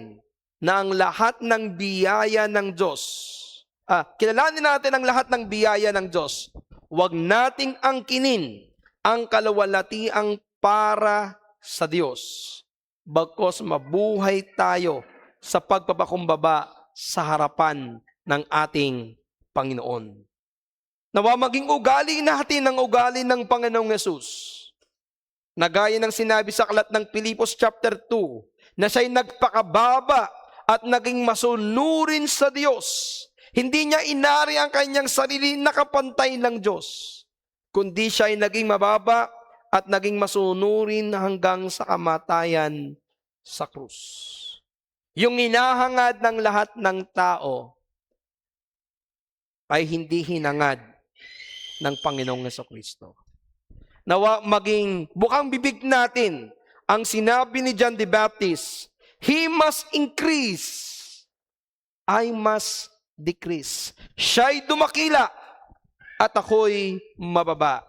na ang lahat ng biyaya ng Diyos, kilalanin natin ang lahat ng biyaya ng Diyos. Huwag nating angkinin ang kaluwalhatiang para sa Diyos, bagkus mabuhay tayo sa pagpapakumbaba sa harapan ng ating Panginoon. Nawa maging ugali natin ang ugali ng Panginoong Yesus. Na gaya ng sinabi sa aklat ng Pilipos chapter 2, na siya'y nagpakababa at naging masunurin sa Diyos. Hindi niya inari ang kanyang sarili na kapantay ng Diyos, kundi siya'y naging mababa at naging masunurin hanggang sa kamatayan sa krus. Yung hinahangad ng lahat ng tao ay hindi hinangad ng Panginoong Jesucristo. Nawa maging bukang bibig natin ang sinabi ni John the Baptist, He must increase, I must decrease. Siya'y dumakila at ako'y mababa.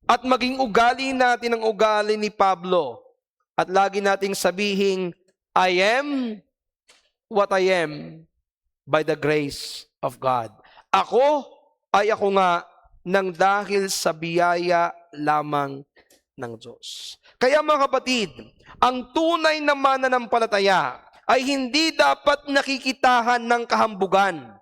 At maging ugali natin ang ugali ni Pablo at lagi nating sabihin, I am what I am by the grace of God. Ako ay ako nga nang dahil sa biyaya lamang ng Diyos. Kaya mga kapatid, ang tunay na mananampalataya ay hindi dapat nakikitahan ng kahambugan.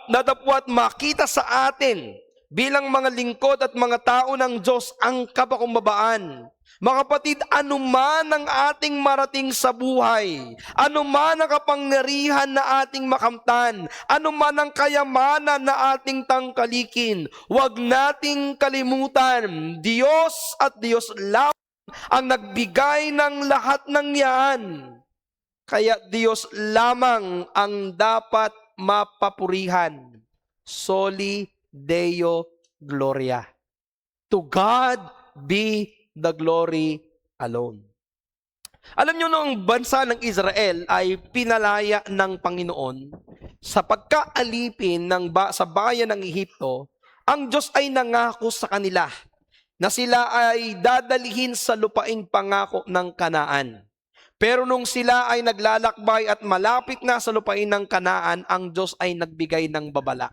Datapwat makita sa atin bilang mga lingkod at mga tao ng Diyos ang kapakumbabaan. Mga kapatid, anuman ang ating marating sa buhay, anuman ang kapangyarihan na ating makamtan, anuman ang kayamanan na ating tangkalikin, huwag nating kalimutan, Diyos at Diyos lamang ang nagbigay ng lahat ng yan. Kaya Diyos lamang ang dapat mapapurihan. Soli Deo Gloria. To God be the glory alone. Alam nyo, noong bansa ng Israel ay pinalaya ng Panginoon sa pagkaalipin sa bayan ng Ehipto, ang Diyos ay nangako sa kanila na sila ay dadalhin sa lupaing pangako ng Kanaan. Pero nung sila ay naglalakbay at malapit na sa lupain ng Kanaan, ang Diyos ay nagbigay ng babala.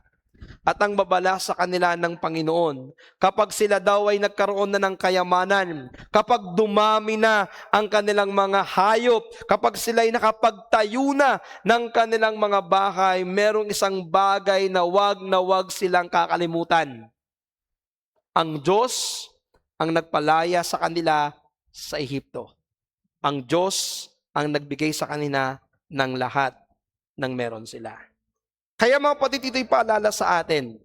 At ang babala sa kanila ng Panginoon, kapag sila daw ay nagkaroon na ng kayamanan, kapag dumami na ang kanilang mga hayop, kapag sila ay nakapagtayo na ng kanilang mga bahay, merong isang bagay na wag silang kakalimutan. Ang Diyos ang nagpalaya sa kanila sa Ehipto. Ang Diyos ang nagbigay sa kanila ng lahat ng meron sila. Kaya mga kapatid, ito'y paalala sa atin.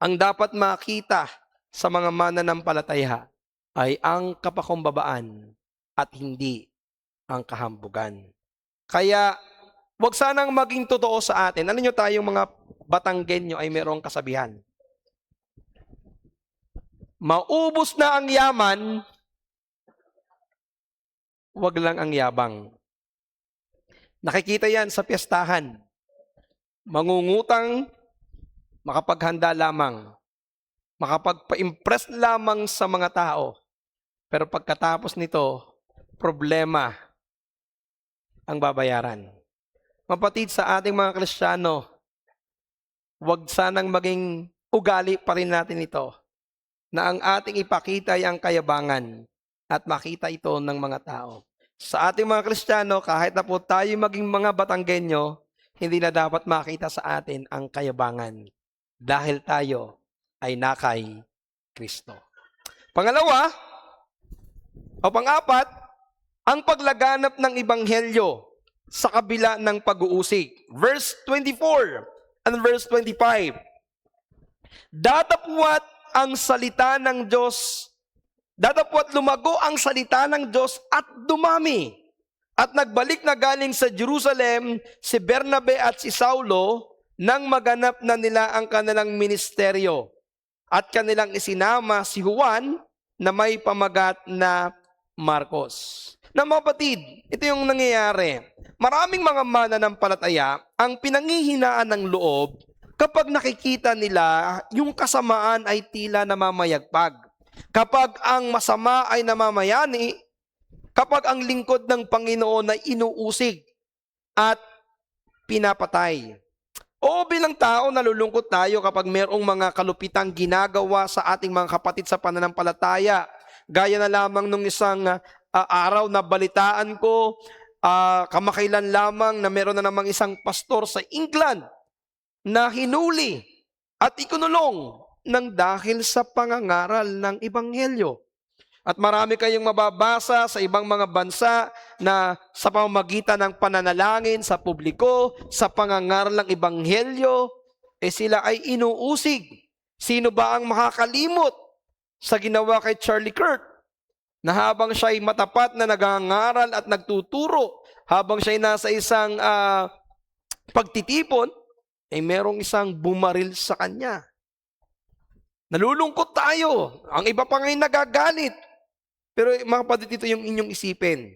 Ang dapat makita sa mga mananampalataya ay ang kapakumbabaan at hindi ang kahambugan. Kaya, wag sanang maging totoo sa atin. Ano nyo tayong mga Batanggenyo ay mayroong kasabihan. Maubos na ang yaman, wag lang ang yabang. Nakikita yan sa piyestahan. Mangungutang, makapaghanda lamang. Makapagpa-impress lamang sa mga tao. Pero pagkatapos nito, problema ang babayaran. Mapatid sa ating mga Kristiyano, wag sanang maging ugali pa rin natin ito, na ang ating ipakita ay ang kayabangan at makita ito ng mga tao. Sa ating mga Kristiyano, kahit na po tayo maging mga Batanggenyo, hindi na dapat makita sa atin ang kayabangan dahil tayo ay nakay Kristo. Pangalawa, o pang-apat, ang paglaganap ng Ebanghelyo sa kabila ng pag-uusig. Verse 24 and verse 25. Datapwat ang salita ng Diyos, datapwat lumago ang salita ng Diyos at dumami. At nagbalik na galing sa Jerusalem si Bernabe at si Saulo nang maganap na nila ang kanilang ministeryo. At kanilang isinama si Juan na may pamagat na Marcos. Na mga kapatid, ito yung nangyayari. Maraming mga mananampalataya ang pinanghihinaan ng loob kapag nakikita nila yung kasamaan ay tila namamayagpag. Kapag ang masama ay namamayani, kapag ang lingkod ng Panginoon ay inuusig at pinapatay. O bilang tao, nalulungkot tayo kapag mayroong mga kalupitang ginagawa sa ating mga kapatid sa pananampalataya. Gaya na lamang nung isang araw na balitaan ko, kamakailan lamang na meron na namang isang pastor sa England na hinuli at ikunulong ng dahil sa pangangaral ng Ebanghelyo. At marami kayong mababasa sa ibang mga bansa na sa pamamagitan ng pananalangin sa publiko, sa pangangaral ng Ebanghelyo, sila ay inuusig. Sino ba ang makakalimot sa ginawa kay Charlie Kirk? Na habang siya ay matapat na nagangaral at nagtuturo, habang siya ay nasa isang pagtitipon, ay merong isang bumaril sa kanya. Nalulungkot tayo. Ang iba pa ngayon nagagalit. Pero mga kapatid, ito yung inyong isipin.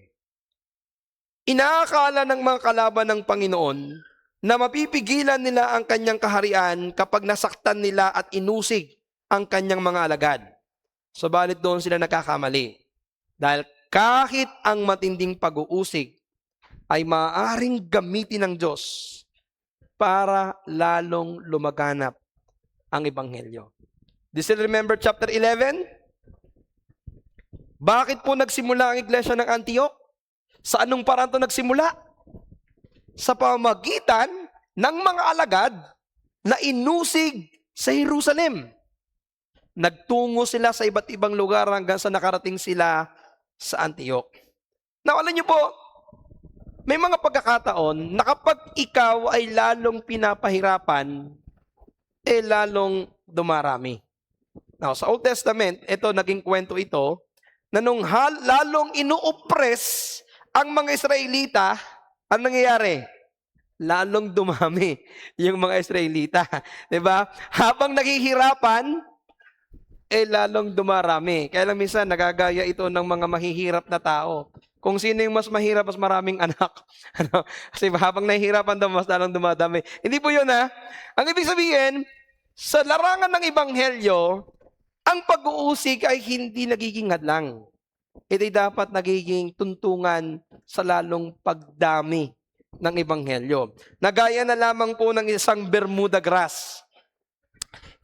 Inaakala ng mga kalaban ng Panginoon na mapipigilan nila ang kanyang kaharian kapag nasaktan nila at inusig ang kanyang mga alagad. Subalit doon sila nagkakamali. Dahil kahit ang matinding pag-uusig ay maaaring gamitin ng Diyos para lalong lumaganap ang Ebanghelyo. Do you still remember chapter 11? Bakit po nagsimula ang iglesia ng Antioch? Sa anong paraan ito nagsimula? Sa pamamagitan ng mga alagad na inusig sa Jerusalem. Nagtungo sila sa iba't ibang lugar hanggang sa nakarating sila sa Antioch. Now, alam niyo po, may mga pagkakataon na kapag ikaw ay lalong pinapahirapan, lalong dumarami. Now, sa Old Testament, ito naging kwento ito, na nung lalong inu-oppress ang mga Israelita, ang nangyayari? Lalong dumami yung mga Israelita. Diba? Habang naghihirapan, lalong dumarami. Kaya lang minsan, nagagaya ito ng mga mahihirap na tao. Kung sino yung mas mahirap, mas maraming anak. Kasi habang nahihirapan daw, mas lalong dumadami. Hindi po yun, ha? Ang ibig sabihin, sa larangan ng Ebanghelyo, ang pag-uusig ay hindi nagiging hadlang. Ito'y dapat nagiging tuntungan sa lalong pagdami ng ebanghelyo. Nagaya na lamang po ng isang Bermuda grass.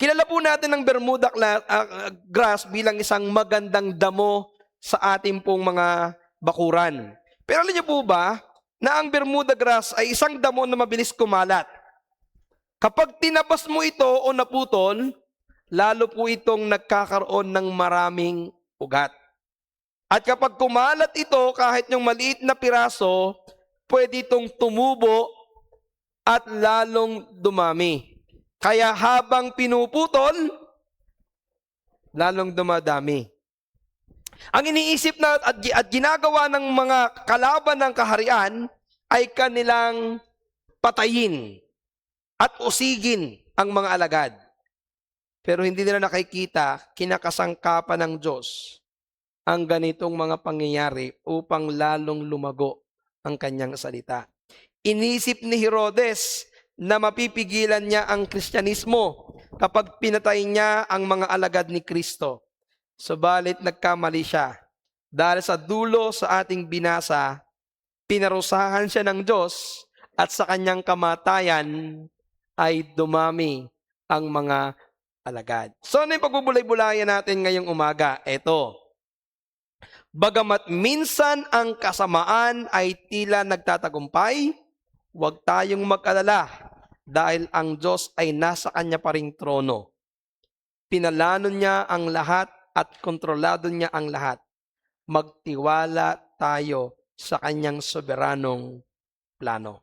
Kilala po natin ang Bermuda grass bilang isang magandang damo sa ating pong mga bakuran. Pero alam niyo po ba na ang Bermuda grass ay isang damo na mabilis kumalat? Kapag tinabas mo ito o naputol, lalo po itong nagkakaroon ng maraming ugat. At kapag kumalat ito, kahit yung maliit na piraso, pwede itong tumubo at lalong dumami. Kaya habang pinuputol, lalong dumadami. Ang iniisip na at ginagawa ng mga kalaban ng kaharian ay kanilang patayin at usigin ang mga alagad. Pero hindi nila nakikita, kinakasangkapan ng Diyos ang ganitong mga pangyayari upang lalong lumago ang kanyang salita. Inisip ni Herodes na mapipigilan niya ang Kristyanismo kapag pinatay niya ang mga alagad ni Kristo. Subalit nagkamali siya. Dahil sa dulo sa ating binasa, pinarusahan siya ng Diyos at sa kanyang kamatayan ay dumami ang mga alagad. So ano yung pagbubulay-bulayan natin ngayong umaga? Ito. Bagamat minsan ang kasamaan ay tila nagtatagumpay, huwag tayong mag-alala dahil ang Diyos ay nasa kanya pa ring trono. Pinalano niya ang lahat at kontrolado niya ang lahat. Magtiwala tayo sa kanyang soberanong plano.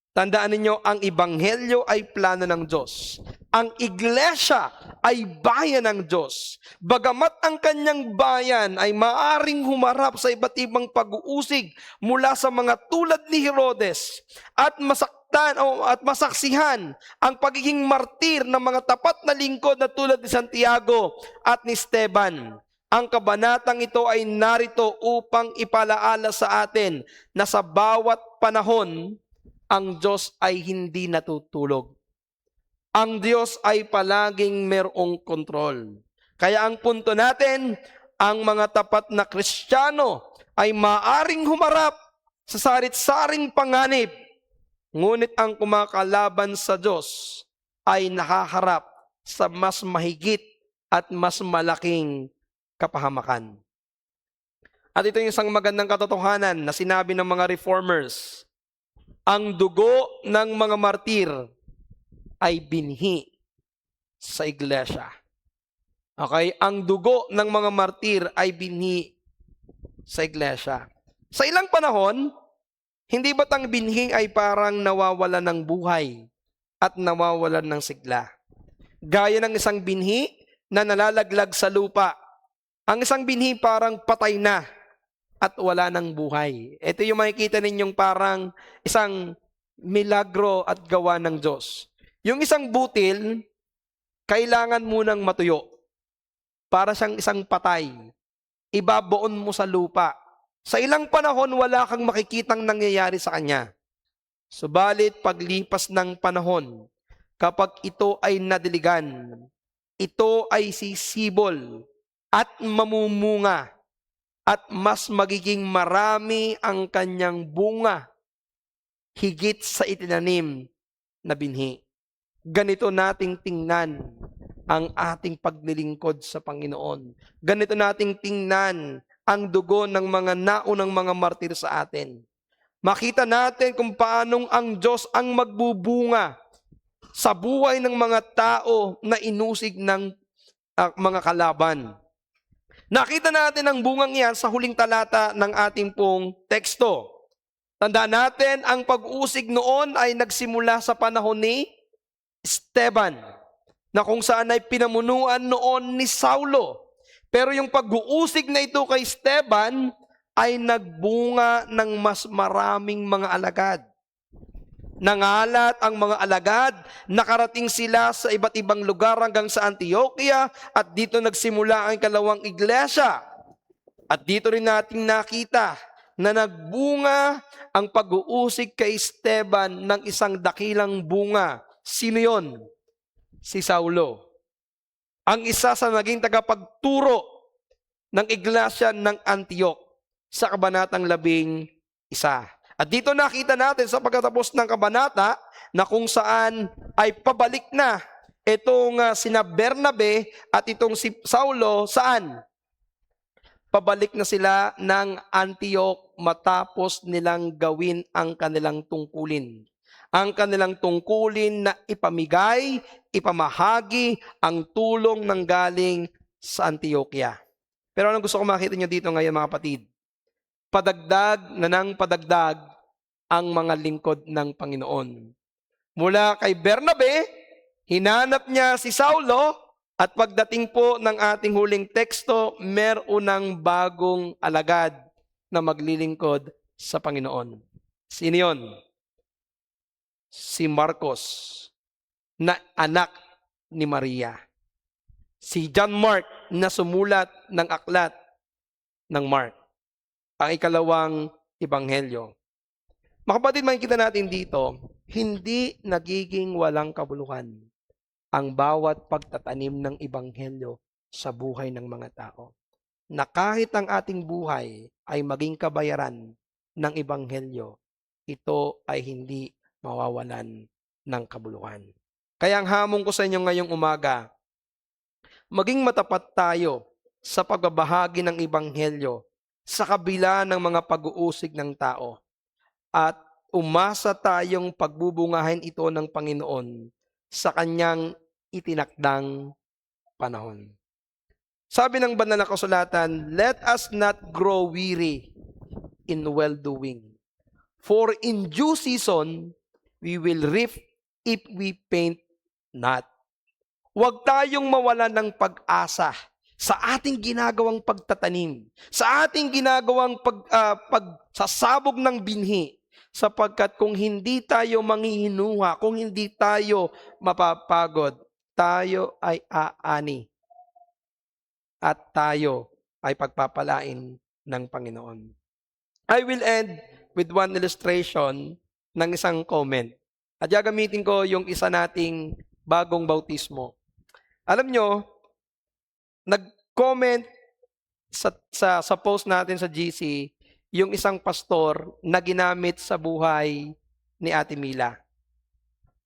Tandaan ninyo, ang ebanghelyo ay plano ng Diyos. Ang iglesia ay bayan ng Diyos. Bagamat ang kanyang bayan ay maaring humarap sa iba't ibang pag-uusig mula sa mga tulad ni Herodes at masaktan at masaksihan ang pagiging martir ng mga tapat na lingkod na tulad ni Santiago at ni Esteban. Ang kabanatang ito ay narito upang ipalaala sa atin na sa bawat panahon, ang Diyos ay hindi natutulog. Ang Diyos ay palaging merong kontrol. Kaya ang punto natin, ang mga tapat na Kristiyano ay maaring humarap sa sarit-saring panganib. Ngunit ang kumakalaban sa Diyos ay nakaharap sa mas mahigit at mas malaking kapahamakan. At ito yung isang magandang katotohanan na sinabi ng mga reformers. Ang dugo ng mga martir ay binhi sa iglesia. Okay? Ang dugo ng mga martir ay binhi sa iglesia. Sa ilang panahon, hindi ba't ang binhi ay parang nawawalan ng buhay at nawawalan ng sigla? Gaya ng isang binhi na nalalaglag sa lupa. Ang isang binhi parang patay na at wala ng buhay. Ito yung makikita ninyong parang isang milagro at gawa ng Diyos. Yung isang butil, kailangan munang matuyo. Para siyang isang patay. Ibabaon mo sa lupa. Sa ilang panahon, wala kang makikitang nangyayari sa kanya. Subalit, paglipas ng panahon, kapag ito ay nadiligan, ito ay sisibol at mamumunga at mas magiging marami ang kanyang bunga higit sa itinanim na binhi. Ganito nating tingnan ang ating paglilingkod sa Panginoon. Ganito nating tingnan ang dugo ng mga naunang mga martir sa atin. Makita natin kung paanong ang Diyos ang magbubunga sa buhay ng mga tao na inusig ng mga kalaban. Nakita natin ang bungang yan sa huling talata ng ating pong teksto. Tandaan natin, ang pag-usig noon ay nagsimula sa panahon ni Esteban, na kung saan ay pinamunuan noon ni Saulo. Pero yung pag-uusig na ito kay Esteban ay nagbunga ng mas maraming mga alagad. Nangalat ang mga alagad, nakarating sila sa iba't ibang lugar hanggang sa Antioquia at dito nagsimula ang ikalawang iglesia. At dito rin natin nakita na nagbunga ang pag-uusig kay Esteban ng isang dakilang bunga. Sino yun? Si Saulo. Ang isa sa naging tagapagturo ng iglesia ng Antioch sa kabanatang 11. isa. At dito nakita natin sa pagkatapos ng kabanata na kung saan ay pabalik na itong sina Bernabe at itong si Saulo, saan? Pabalik na sila ng Antioch matapos nilang gawin ang kanilang tungkulin. Ang kanilang tungkulin na ipamigay, ipamahagi ang tulong ng galing sa Antioquia. Pero anong gusto ko makita nyo dito ngayon mga kapatid? Padagdag na ng padagdag ang mga lingkod ng Panginoon. Mula kay Bernabe, hinanap niya si Saulo, at pagdating po ng ating huling teksto, meron ng bagong alagad na maglilingkod sa Panginoon. Sino yun? Si Marcos, na anak ni Maria. Si John Mark na sumulat ng aklat ng Mark. Ang ikalawang ebanghelyo. Mga kapatid, makikita natin dito, hindi nagiging walang kabuluhan ang bawat pagtatanim ng ebanghelyo sa buhay ng mga tao. Na kahit ang ating buhay ay maging kabayaran ng ebanghelyo, ito ay hindi mawawalan ng kabuluhan. Kaya ang hamon ko sa inyo ngayong umaga, maging matapat tayo sa pagbabahagi ng ebanghelyo sa kabila ng mga pag-uusig ng tao. At umasa tayong pagbubungahin ito ng Panginoon sa kanyang itinakdang panahon. Sabi ng banal na kasulatan, let us not grow weary in well-doing. For in due season, we will reap if we faint not. Huwag tayong mawalan ng pag-asa sa ating ginagawang pagtatanim, sa ating ginagawang pagsasabog ng binhi, sapagkat kung hindi tayo manghihinuha, kung hindi tayo mapapagod, tayo ay aani at tayo ay pagpapalain ng Panginoon. I will end with one illustration ng isang comment. At gagamitin ko yung isa nating bagong bautismo. Alam nyo, nag-comment sa post natin sa GC, yung isang pastor na ginamit sa buhay ni Ate Mila.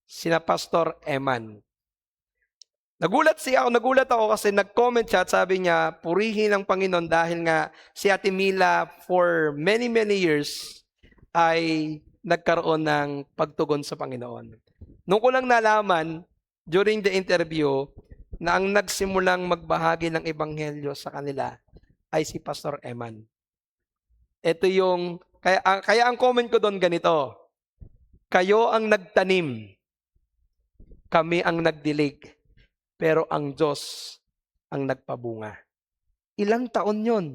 Sina Pastor Eman. Nagulat ako kasi nag-comment siya at sabi niya, purihin ang Panginoon dahil nga si Ate Mila for many years ay nagkaroon ng pagtugon sa Panginoon. Nung ko lang nalaman during the interview na ang nagsimulang magbahagi ng ebanghelyo sa kanila ay si Pastor Eman. Ito yung, kaya ang comment ko doon ganito, kayo ang nagtanim, kami ang nagdilig, pero ang Diyos ang nagpabunga. Ilang taon yon?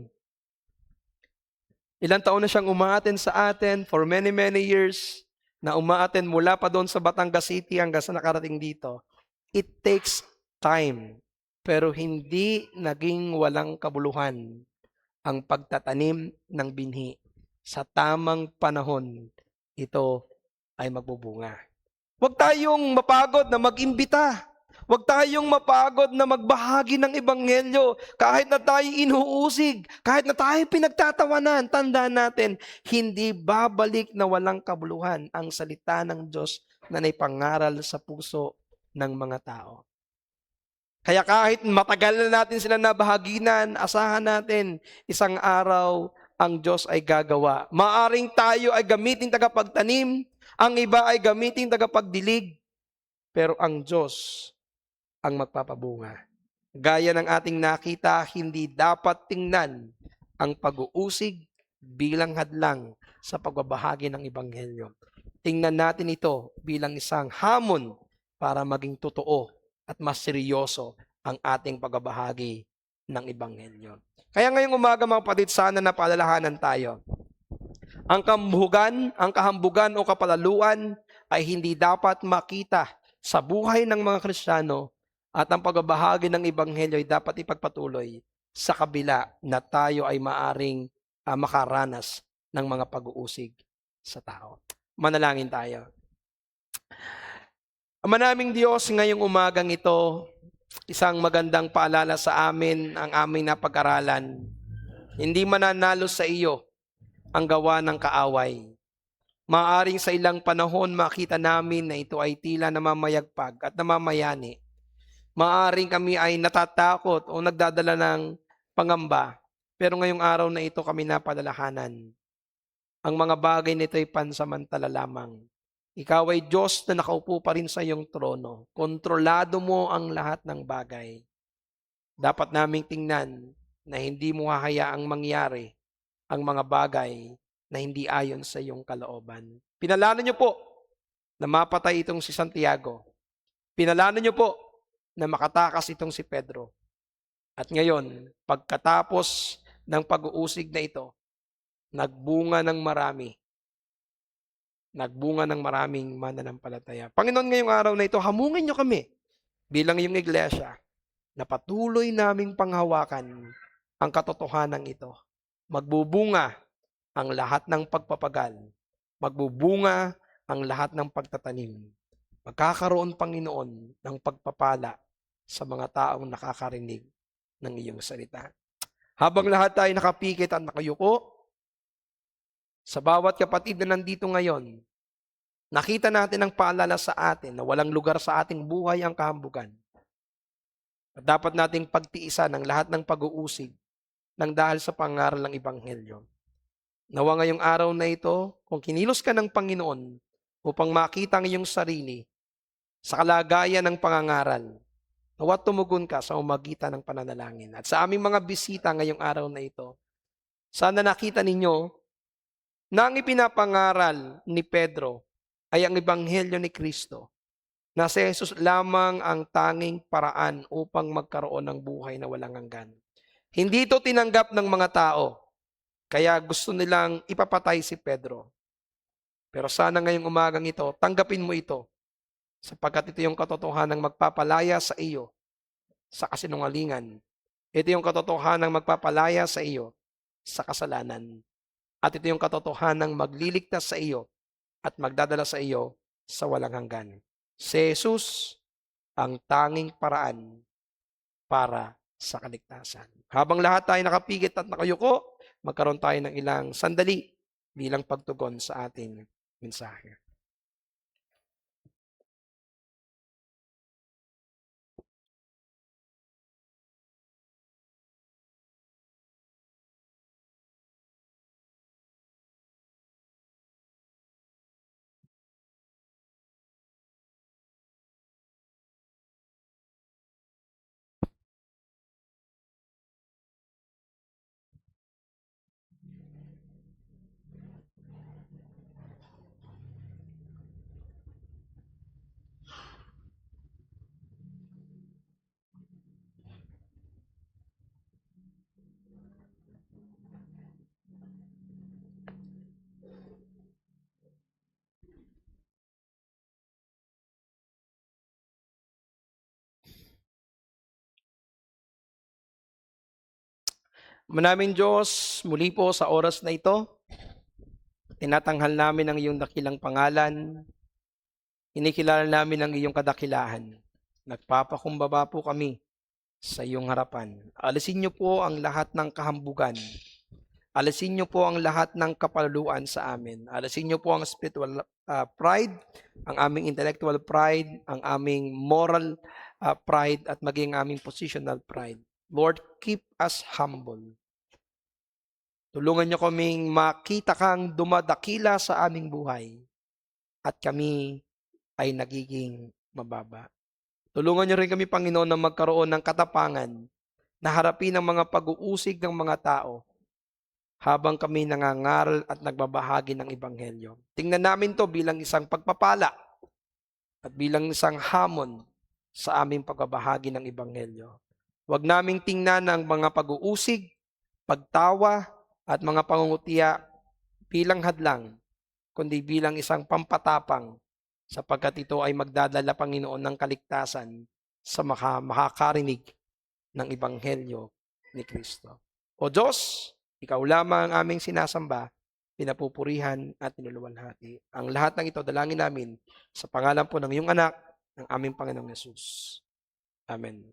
Ilang taon na siyang umaaten sa atin for many years, na umaaten mula pa doon sa Batangas City hanggang sa nakarating dito. It takes time, pero hindi naging walang kabuluhan ang pagtatanim ng binhi. Sa tamang panahon, ito ay magbubunga. Huwag tayong mapagod na mag-imbita. Huwag tayong mapagod na magbahagi ng ebanghelyo. Kahit na tayo inuusig, kahit na tayo pinagtatawanan, tandaan natin, hindi babalik na walang kabuluhan ang salita ng Diyos na naipangaral sa puso ng mga tao. Kaya kahit matagal na natin sila nabahaginan, asahan natin, isang araw ang Diyos ay gagawa. Maaring tayo ay gamitin tagapagtanim, ang iba ay gamitin tagapagdilig, pero ang Diyos ang magpapabunga. Gaya ng ating nakita, hindi dapat tingnan ang pag-uusig bilang hadlang sa pagbabahagi ng ebanghelyo. Tingnan natin ito bilang isang hamon para maging totoo at mas seryoso ang ating pagbabahagi ng ebanghelyo. Kaya ngayong umaga mga kapatid, sana napaalalahanan tayo. Ang kahambugan o kapalaluan ay hindi dapat makita sa buhay ng mga Kristiyano, at ang pagbabahagi ng ebanghelyo ay dapat ipagpatuloy sa kabila na tayo ay maaring makaranas ng mga pag-uusig sa tao. Manalangin tayo. Ama naming Diyos, ngayong umagang ito, isang magandang paalala sa amin ang aming napag-aralan. Hindi mananalo sa iyo ang gawa ng kaaway. Maaring sa ilang panahon makita namin na ito ay tila namamayagpag at namamayani. Maaring kami ay natatakot o nagdadala ng pangamba. Pero ngayong araw na ito kami napadalahanan. Ang mga bagay nito ay pansamantala lamang. Ikaw ay Diyos na nakaupo pa rin sa iyong trono. Kontrolado mo ang lahat ng bagay. Dapat naming tingnan na hindi mo hahayaang mangyari ang mga bagay na hindi ayon sa iyong kalooban. Pinalano niyo po na mapatay itong si Santiago. Pinalano niyo po na makatakas itong si Pedro. At ngayon, pagkatapos ng pag-uusig na ito, nagbunga ng marami. Nagbunga ng maraming mananampalataya. Panginoon, ngayong araw na ito, hamungin niyo kami bilang iyong iglesia na patuloy naming panghawakan ang katotohanan ito. Magbubunga ang lahat ng pagpapagal. Magbubunga ang lahat ng pagtatanim. Magkakaroon, Panginoon, ng pagpapala sa mga taong nakakarinig ng iyong salita. Habang lahat tayo nakapikit at nakayuko, sa bawat kapatid na nandito ngayon, nakita natin ang paalala sa atin na walang lugar sa ating buhay ang kahambugan. At dapat nating pagtiisan ang lahat ng pag-uusig nang dahil sa pangaral ng Ebanghelyo. Nawa ngayong araw na ito, kung kinilos ka ng Panginoon upang makita ang iyong sarili sa kalagayan ng pangangaral, nawa tumugon ka sa umagitan ng pananalangin. At sa aming mga bisita ngayong araw na ito, sana nakita ninyo na ang ipinapangaral ni Pedro ay ang Ebanghelyo ni Kristo, na si Jesus lamang ang tanging paraan upang magkaroon ng buhay na walang hanggan. Hindi ito tinanggap ng mga tao, kaya gusto nilang ipapatay si Pedro. Pero sana ngayong umagang ito, tanggapin mo ito, sapagkat ito yung katotohanan ng magpapalaya sa iyo sa kasinungalingan. Ito yung katotohanan ng magpapalaya sa iyo sa kasalanan. At ito yung katotohanan ng magliligtas sa iyo at magdadala sa iyo sa walang hanggan. Si Jesus ang tanging paraan para sa kaligtasan. Habang lahat tayo nakapigit at nakayuko, magkaroon tayo ng ilang sandali bilang pagtugon sa ating mensahe. Manaming Diyos, muli po sa oras na ito, tinatanghal namin ang iyong dakilang pangalan, inikilala namin ang iyong kadakilahan. Nagpapakumbaba po kami sa iyong harapan. Alisin niyo po ang lahat ng kahambugan. Alisin niyo po ang lahat ng kapaluluan sa amin. Alisin niyo po ang spiritual pride, ang aming intellectual pride, ang aming moral pride, at maging aming positional pride. Lord, keep us humble. Tulungan niyo kaming makita kang dumadakila sa aming buhay at kami ay nagiging mababa. Tulungan niyo rin kami, Panginoon, na magkaroon ng katapangan na harapin ang mga pag-uusig ng mga tao habang kami nangangaral at nagbabahagi ng Ebanghelyo. Tingnan namin to bilang isang pagpapala at bilang isang hamon sa aming pagbabahagi ng Ebanghelyo. Huwag naming tingnan ang mga pag-uusig, pagtawa, at mga pangungutya bilang hadlang, kundi bilang isang pampatapang, sapagkat ito ay magdadala, Panginoon, ng kaligtasan sa makakarinig ng Ebanghelyo ni Kristo. O Diyos, ikaw lamang ang aming sinasamba, pinapupurihan at niluluwalhati. Ang lahat ng ito, dalangin namin sa pangalan po ng iyong anak, ng aming Panginoong Yesus. Amen.